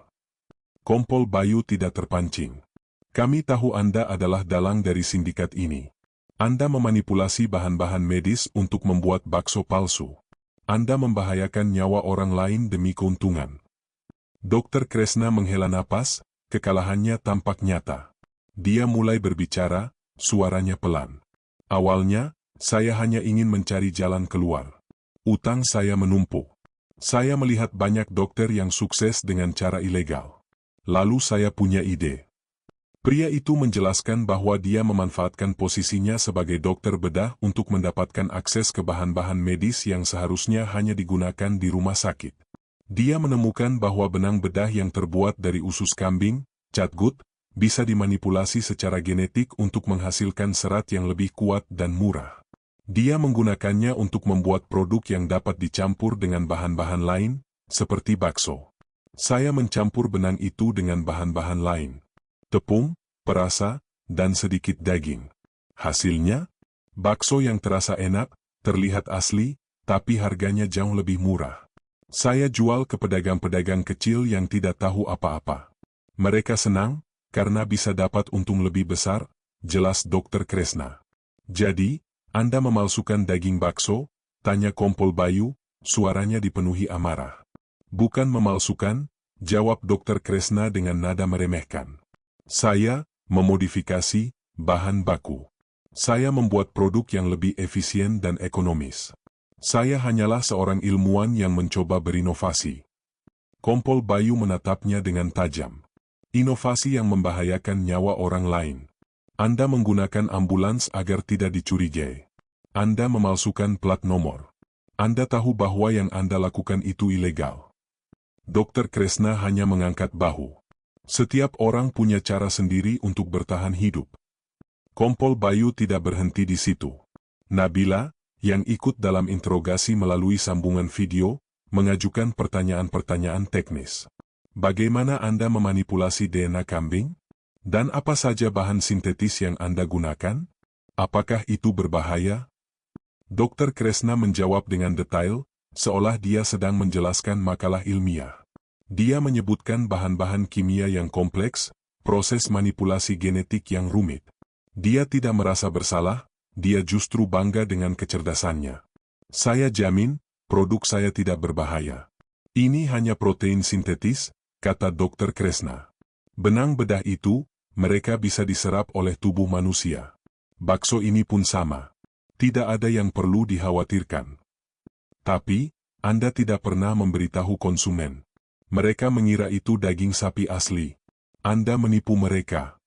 Kompol Bayu tidak terpancing. Kami tahu Anda adalah dalang dari sindikat ini. Anda memanipulasi bahan-bahan medis untuk membuat bakso palsu. Anda membahayakan nyawa orang lain demi keuntungan. Dr. Kresna menghela napas, kekalahannya tampak nyata. Dia mulai berbicara, suaranya pelan. Awalnya, saya hanya ingin mencari jalan keluar. Utang saya menumpuk. Saya melihat banyak dokter yang sukses dengan cara ilegal. Lalu saya punya ide. Pria itu menjelaskan bahwa dia memanfaatkan posisinya sebagai dokter bedah untuk mendapatkan akses ke bahan-bahan medis yang seharusnya hanya digunakan di rumah sakit. Dia menemukan bahwa benang bedah yang terbuat dari usus kambing, catgut, bisa dimanipulasi secara genetik untuk menghasilkan serat yang lebih kuat dan murah. Dia menggunakannya untuk membuat produk yang dapat dicampur dengan bahan-bahan lain, seperti bakso. Saya mencampur benang itu dengan bahan-bahan lain. Tepung, perasa, dan sedikit daging. Hasilnya, bakso yang terasa enak, terlihat asli, tapi harganya jauh lebih murah. Saya jual ke pedagang-pedagang kecil yang tidak tahu apa-apa. Mereka senang, karena bisa dapat untung lebih besar, jelas Dr. Kresna. Jadi, Anda memalsukan daging bakso? Tanya Kompol Bayu, suaranya dipenuhi amarah. Bukan memalsukan, jawab Dr. Kresna dengan nada meremehkan. Saya memodifikasi bahan baku. Saya membuat produk yang lebih efisien dan ekonomis. Saya hanyalah seorang ilmuwan yang mencoba berinovasi. Kompol Bayu menatapnya dengan tajam. Inovasi yang membahayakan nyawa orang lain. Anda menggunakan ambulans agar tidak dicurigai. Anda memalsukan plat nomor. Anda tahu bahwa yang Anda lakukan itu ilegal. Dr. Kresna hanya mengangkat bahu. Setiap orang punya cara sendiri untuk bertahan hidup. Kompol Bayu tidak berhenti di situ. Nabila, yang ikut dalam interogasi melalui sambungan video, mengajukan pertanyaan-pertanyaan teknis. Bagaimana Anda memanipulasi DNA kambing? Dan apa saja bahan sintetis yang Anda gunakan? Apakah itu berbahaya? Dr. Kresna menjawab dengan detail, seolah dia sedang menjelaskan makalah ilmiah. Dia menyebutkan bahan-bahan kimia yang kompleks, proses manipulasi genetik yang rumit. Dia tidak merasa bersalah, dia justru bangga dengan kecerdasannya. Saya jamin, produk saya tidak berbahaya. Ini hanya protein sintetis, kata Dr. Kresna. Benang bedah itu, mereka bisa diserap oleh tubuh manusia. Bakso ini pun sama. Tidak ada yang perlu dikhawatirkan. Tapi, Anda tidak pernah memberitahu konsumen. Mereka mengira itu daging sapi asli. Anda menipu mereka.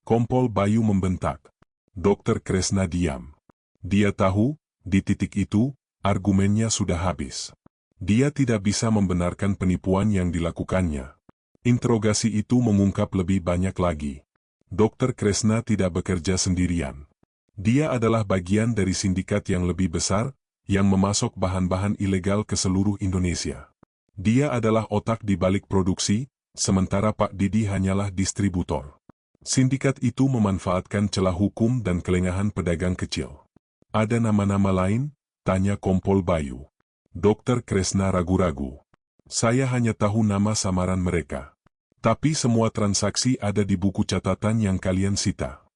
Kompol Bayu membentak. Dr. Kresna diam. Dia tahu, di titik itu, argumennya sudah habis. Dia tidak bisa membenarkan penipuan yang dilakukannya. Interogasi itu mengungkap lebih banyak lagi. Dr. Kresna tidak bekerja sendirian. Dia adalah bagian dari sindikat yang lebih besar, yang memasok bahan-bahan ilegal ke seluruh Indonesia. Dia adalah otak di balik produksi, sementara Pak Didi hanyalah distributor. Sindikat itu memanfaatkan celah hukum dan kelengahan pedagang kecil. Ada nama-nama lain? Tanya Kompol Bayu. Dr. Kresna ragu-ragu. Saya hanya tahu nama samaran mereka. Tapi semua transaksi ada di buku catatan yang kalian sita.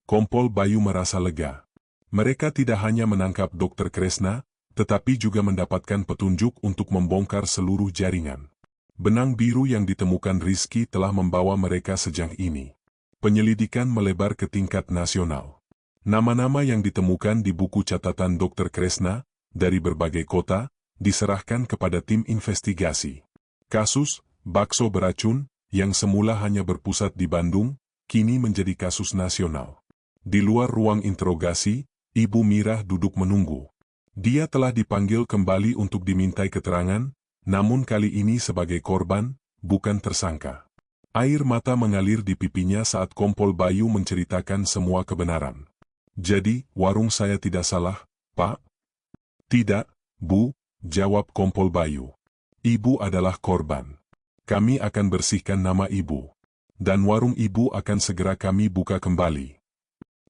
Kompol Bayu merasa lega. Mereka tidak hanya menangkap Dr. Kresna, tetapi juga mendapatkan petunjuk untuk membongkar seluruh jaringan. Benang biru yang ditemukan Rizky telah membawa mereka sejauh ini. Penyelidikan melebar ke tingkat nasional. Nama-nama yang ditemukan di buku catatan Dr. Kresna, dari berbagai kota, diserahkan kepada tim investigasi. Kasus bakso beracun, yang semula hanya berpusat di Bandung, kini menjadi kasus nasional. Di luar ruang interogasi, Ibu Mirah duduk menunggu. Dia telah dipanggil kembali untuk dimintai keterangan, namun kali ini sebagai korban, bukan tersangka. Air mata mengalir di pipinya saat Kompol Bayu menceritakan semua kebenaran. Jadi, warung saya tidak salah, Pak? Tidak, Bu, jawab Kompol Bayu. Ibu adalah korban. Kami akan bersihkan nama Ibu. Dan warung Ibu akan segera kami buka kembali.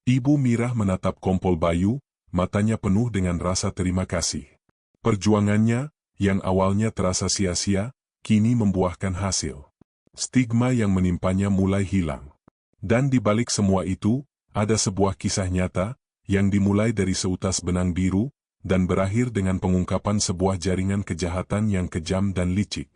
Ibu Mirah menatap Kompol Bayu, matanya penuh dengan rasa terima kasih. Perjuangannya, yang awalnya terasa sia-sia, kini membuahkan hasil. Stigma yang menimpanya mulai hilang. Dan di balik semua itu, ada sebuah kisah nyata, yang dimulai dari seutas benang biru, dan berakhir dengan pengungkapan sebuah jaringan kejahatan yang kejam dan licik.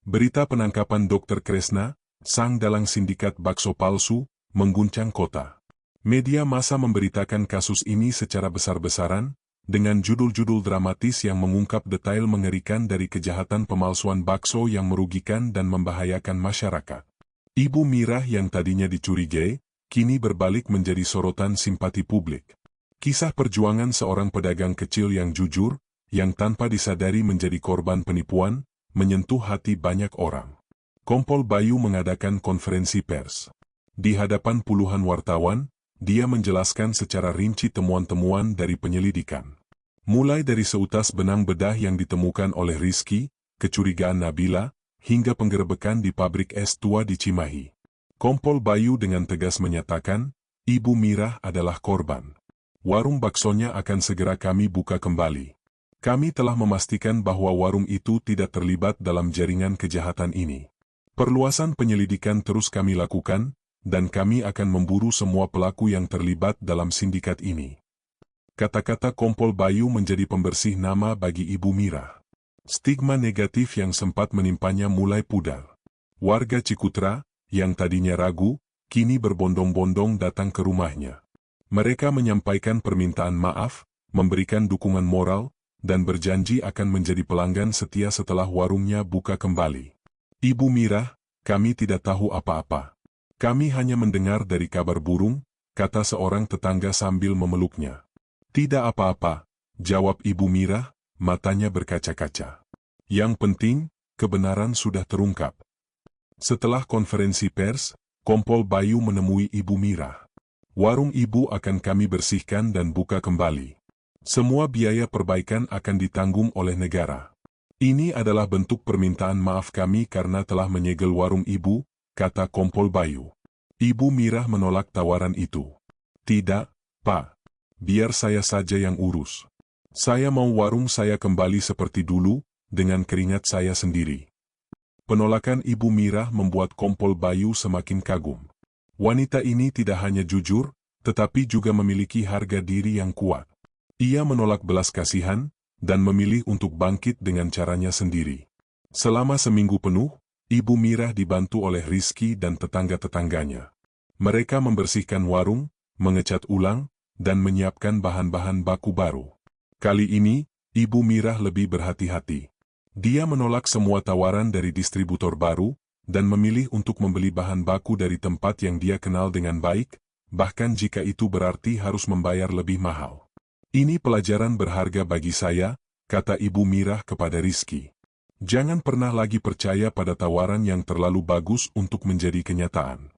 Berita penangkapan Dr. Kresna, sang dalang sindikat bakso palsu, mengguncang kota. Media massa memberitakan kasus ini secara besar-besaran, dengan judul-judul dramatis yang mengungkap detail mengerikan dari kejahatan pemalsuan bakso yang merugikan dan membahayakan masyarakat. Ibu Mirah yang tadinya dicurigai, kini berbalik menjadi sorotan simpati publik. Kisah perjuangan seorang pedagang kecil yang jujur, yang tanpa disadari menjadi korban penipuan, menyentuh hati banyak orang. Kompol Bayu mengadakan konferensi pers. Di hadapan puluhan wartawan, dia menjelaskan secara rinci temuan-temuan dari penyelidikan. Mulai dari seutas benang bedah yang ditemukan oleh Rizky, kecurigaan Nabila, hingga penggerebekan di pabrik es tua di Cimahi. Kompol Bayu dengan tegas menyatakan, Ibu Mirah adalah korban. Warung baksonya akan segera kami buka kembali. Kami telah memastikan bahwa warung itu tidak terlibat dalam jaringan kejahatan ini. Perluasan penyelidikan terus kami lakukan, dan kami akan memburu semua pelaku yang terlibat dalam sindikat ini. Kata-kata Kompol Bayu menjadi pembersih nama bagi Ibu Mirah. Stigma negatif yang sempat menimpanya mulai pudar. Warga Cikutra, yang tadinya ragu, kini berbondong-bondong datang ke rumahnya. Mereka menyampaikan permintaan maaf, memberikan dukungan moral, dan berjanji akan menjadi pelanggan setia setelah warungnya buka kembali. Ibu Mirah, kami tidak tahu apa-apa. Kami hanya mendengar dari kabar burung, kata seorang tetangga sambil memeluknya. Tidak apa-apa, jawab Ibu Mirah, matanya berkaca-kaca. Yang penting, kebenaran sudah terungkap. Setelah konferensi pers, Kompol Bayu menemui Ibu Mirah. Warung Ibu akan kami bersihkan dan buka kembali. Semua biaya perbaikan akan ditanggung oleh negara. Ini adalah bentuk permintaan maaf kami karena telah menyegel warung Ibu, kata Kompol Bayu. Ibu Mirah menolak tawaran itu. Tidak, Pak. Biar saya saja yang urus. Saya mau warung saya kembali seperti dulu, dengan keringat saya sendiri. Penolakan Ibu Mirah membuat Kompol Bayu semakin kagum. Wanita ini tidak hanya jujur, tetapi juga memiliki harga diri yang kuat. Ia menolak belas kasihan, dan memilih untuk bangkit dengan caranya sendiri. Selama seminggu penuh, Ibu Mirah dibantu oleh Rizky dan tetangga-tetangganya. Mereka membersihkan warung, mengecat ulang, dan menyiapkan bahan-bahan baku baru. Kali ini, Ibu Mirah lebih berhati-hati. Dia menolak semua tawaran dari distributor baru, dan memilih untuk membeli bahan baku dari tempat yang dia kenal dengan baik, bahkan jika itu berarti harus membayar lebih mahal. Ini pelajaran berharga bagi saya, kata Ibu Mirah kepada Rizky. Jangan pernah lagi percaya pada tawaran yang terlalu bagus untuk menjadi kenyataan.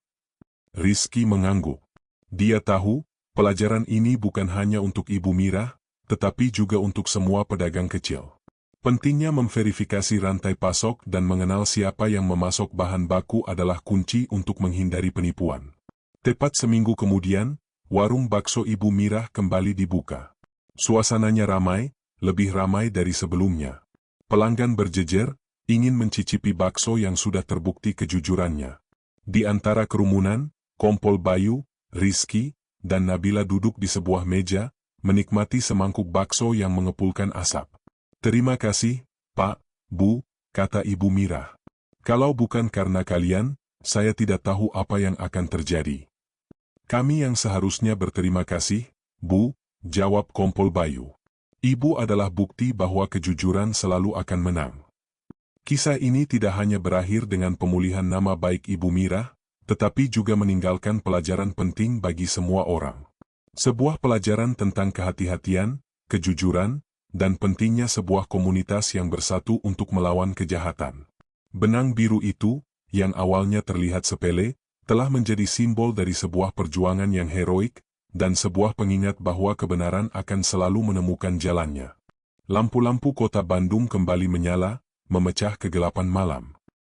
Rizky mengangguk. Dia tahu, pelajaran ini bukan hanya untuk Ibu Mirah, tetapi juga untuk semua pedagang kecil. Pentingnya memverifikasi rantai pasok dan mengenal siapa yang memasok bahan baku adalah kunci untuk menghindari penipuan. Tepat seminggu kemudian, warung bakso Ibu Mirah kembali dibuka. Suasananya ramai, lebih ramai dari sebelumnya. Pelanggan berjejer, ingin mencicipi bakso yang sudah terbukti kejujurannya. Di antara kerumunan, Kompol Bayu, Rizky, dan Nabila duduk di sebuah meja, menikmati semangkuk bakso yang mengepulkan asap. Terima kasih, Pak, Bu, kata Ibu Mirah. Kalau bukan karena kalian, saya tidak tahu apa yang akan terjadi. Kami yang seharusnya berterima kasih, Bu, jawab Kompol Bayu. Ibu adalah bukti bahwa kejujuran selalu akan menang. Kisah ini tidak hanya berakhir dengan pemulihan nama baik Ibu Mirah, tetapi juga meninggalkan pelajaran penting bagi semua orang. Sebuah pelajaran tentang kehati-hatian, kejujuran, dan pentingnya sebuah komunitas yang bersatu untuk melawan kejahatan. Benang biru itu, yang awalnya terlihat sepele, telah menjadi simbol dari sebuah perjuangan yang heroik, dan sebuah pengingat bahwa kebenaran akan selalu menemukan jalannya. Lampu-lampu kota Bandung kembali menyala, memecah kegelapan malam.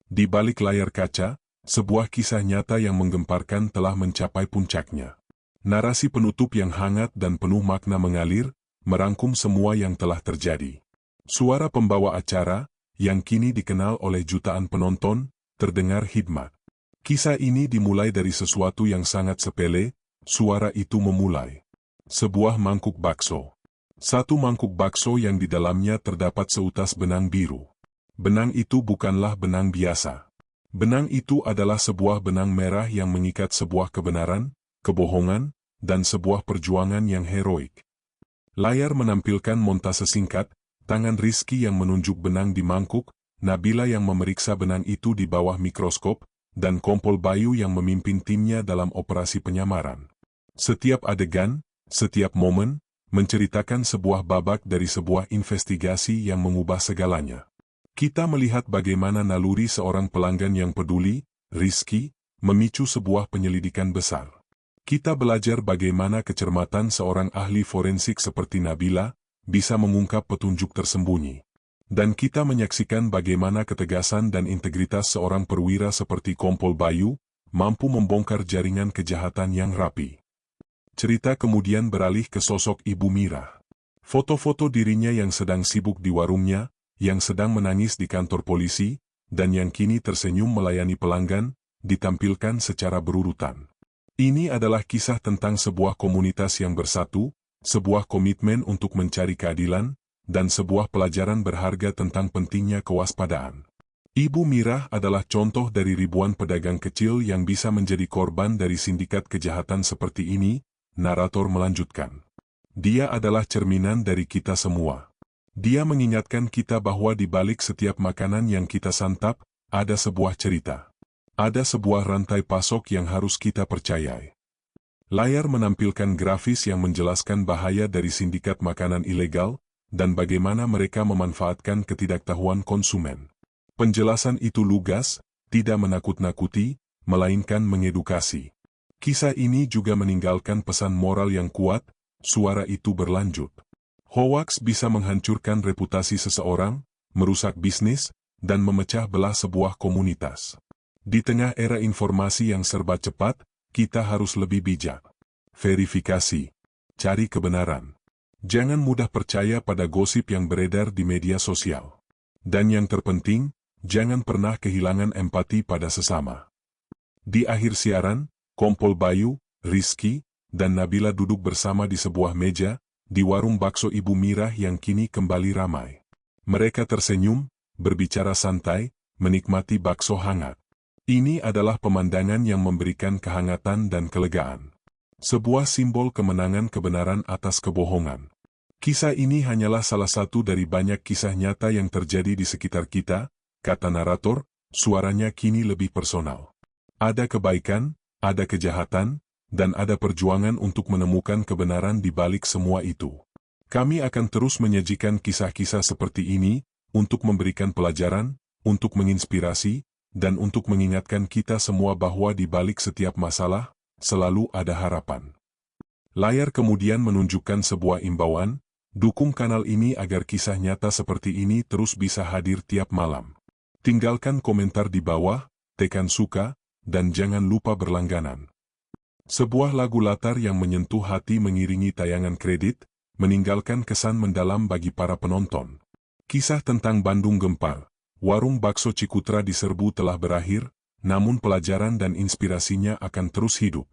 Di balik layar kaca, sebuah kisah nyata yang menggemparkan telah mencapai puncaknya. Narasi penutup yang hangat dan penuh makna mengalir, merangkum semua yang telah terjadi. Suara pembawa acara, yang kini dikenal oleh jutaan penonton, terdengar hikmat. Kisah ini dimulai dari sesuatu yang sangat sepele, suara itu memulai. Sebuah mangkuk bakso. Satu mangkuk bakso yang di dalamnya terdapat seutas benang biru. Benang itu bukanlah benang biasa. Benang itu adalah sebuah benang merah yang mengikat sebuah kebenaran, kebohongan, dan sebuah perjuangan yang heroik. Layar menampilkan montase singkat, tangan Rizky yang menunjuk benang di mangkuk, Nabila yang memeriksa benang itu di bawah mikroskop, dan Kompol Bayu yang memimpin timnya dalam operasi penyamaran. Setiap adegan, setiap momen, menceritakan sebuah babak dari sebuah investigasi yang mengubah segalanya. Kita melihat bagaimana naluri seorang pelanggan yang peduli, Rizky, memicu sebuah penyelidikan besar. Kita belajar bagaimana kecermatan seorang ahli forensik seperti Nabila bisa mengungkap petunjuk tersembunyi. Dan kita menyaksikan bagaimana ketegasan dan integritas seorang perwira seperti Kompol Bayu mampu membongkar jaringan kejahatan yang rapi. Cerita kemudian beralih ke sosok Ibu Mirah. Foto-foto dirinya yang sedang sibuk di warungnya, yang sedang menangis di kantor polisi, dan yang kini tersenyum melayani pelanggan, ditampilkan secara berurutan. Ini adalah kisah tentang sebuah komunitas yang bersatu, sebuah komitmen untuk mencari keadilan, dan sebuah pelajaran berharga tentang pentingnya kewaspadaan. Ibu Mirah adalah contoh dari ribuan pedagang kecil yang bisa menjadi korban dari sindikat kejahatan seperti ini, narator melanjutkan. Dia adalah cerminan dari kita semua. Dia mengingatkan kita bahwa di balik setiap makanan yang kita santap, ada sebuah cerita. Ada sebuah rantai pasok yang harus kita percayai. Layar menampilkan grafis yang menjelaskan bahaya dari sindikat makanan ilegal, dan bagaimana mereka memanfaatkan ketidaktahuan konsumen. Penjelasan itu lugas, tidak menakut-nakuti, melainkan mengedukasi. Kisah ini juga meninggalkan pesan moral yang kuat, suara itu berlanjut. Hoaks bisa menghancurkan reputasi seseorang, merusak bisnis, dan memecah belah sebuah komunitas. Di tengah era informasi yang serba cepat, kita harus lebih bijak. Verifikasi. Cari kebenaran. Jangan mudah percaya pada gosip yang beredar di media sosial. Dan yang terpenting, jangan pernah kehilangan empati pada sesama. Di akhir siaran, Kompol Bayu, Rizky, dan Nabila duduk bersama di sebuah meja, di warung bakso Ibu Mirah yang kini kembali ramai. Mereka tersenyum, berbicara santai, menikmati bakso hangat. Ini adalah pemandangan yang memberikan kehangatan dan kelegaan. Sebuah simbol kemenangan kebenaran atas kebohongan. Kisah ini hanyalah salah satu dari banyak kisah nyata yang terjadi di sekitar kita, kata narator, suaranya kini lebih personal. Ada kebaikan, ada kejahatan, dan ada perjuangan untuk menemukan kebenaran di balik semua itu. Kami akan terus menyajikan kisah-kisah seperti ini, untuk memberikan pelajaran, untuk menginspirasi, dan untuk mengingatkan kita semua bahwa di balik setiap masalah, selalu ada harapan. Layar kemudian menunjukkan sebuah imbauan, dukung kanal ini agar kisah nyata seperti ini terus bisa hadir tiap malam. Tinggalkan komentar di bawah, tekan suka, dan jangan lupa berlangganan. Sebuah lagu latar yang menyentuh hati mengiringi tayangan kredit, meninggalkan kesan mendalam bagi para penonton. Kisah tentang Bandung gempar, warung bakso Cikutra diserbu telah berakhir, namun pelajaran dan inspirasinya akan terus hidup.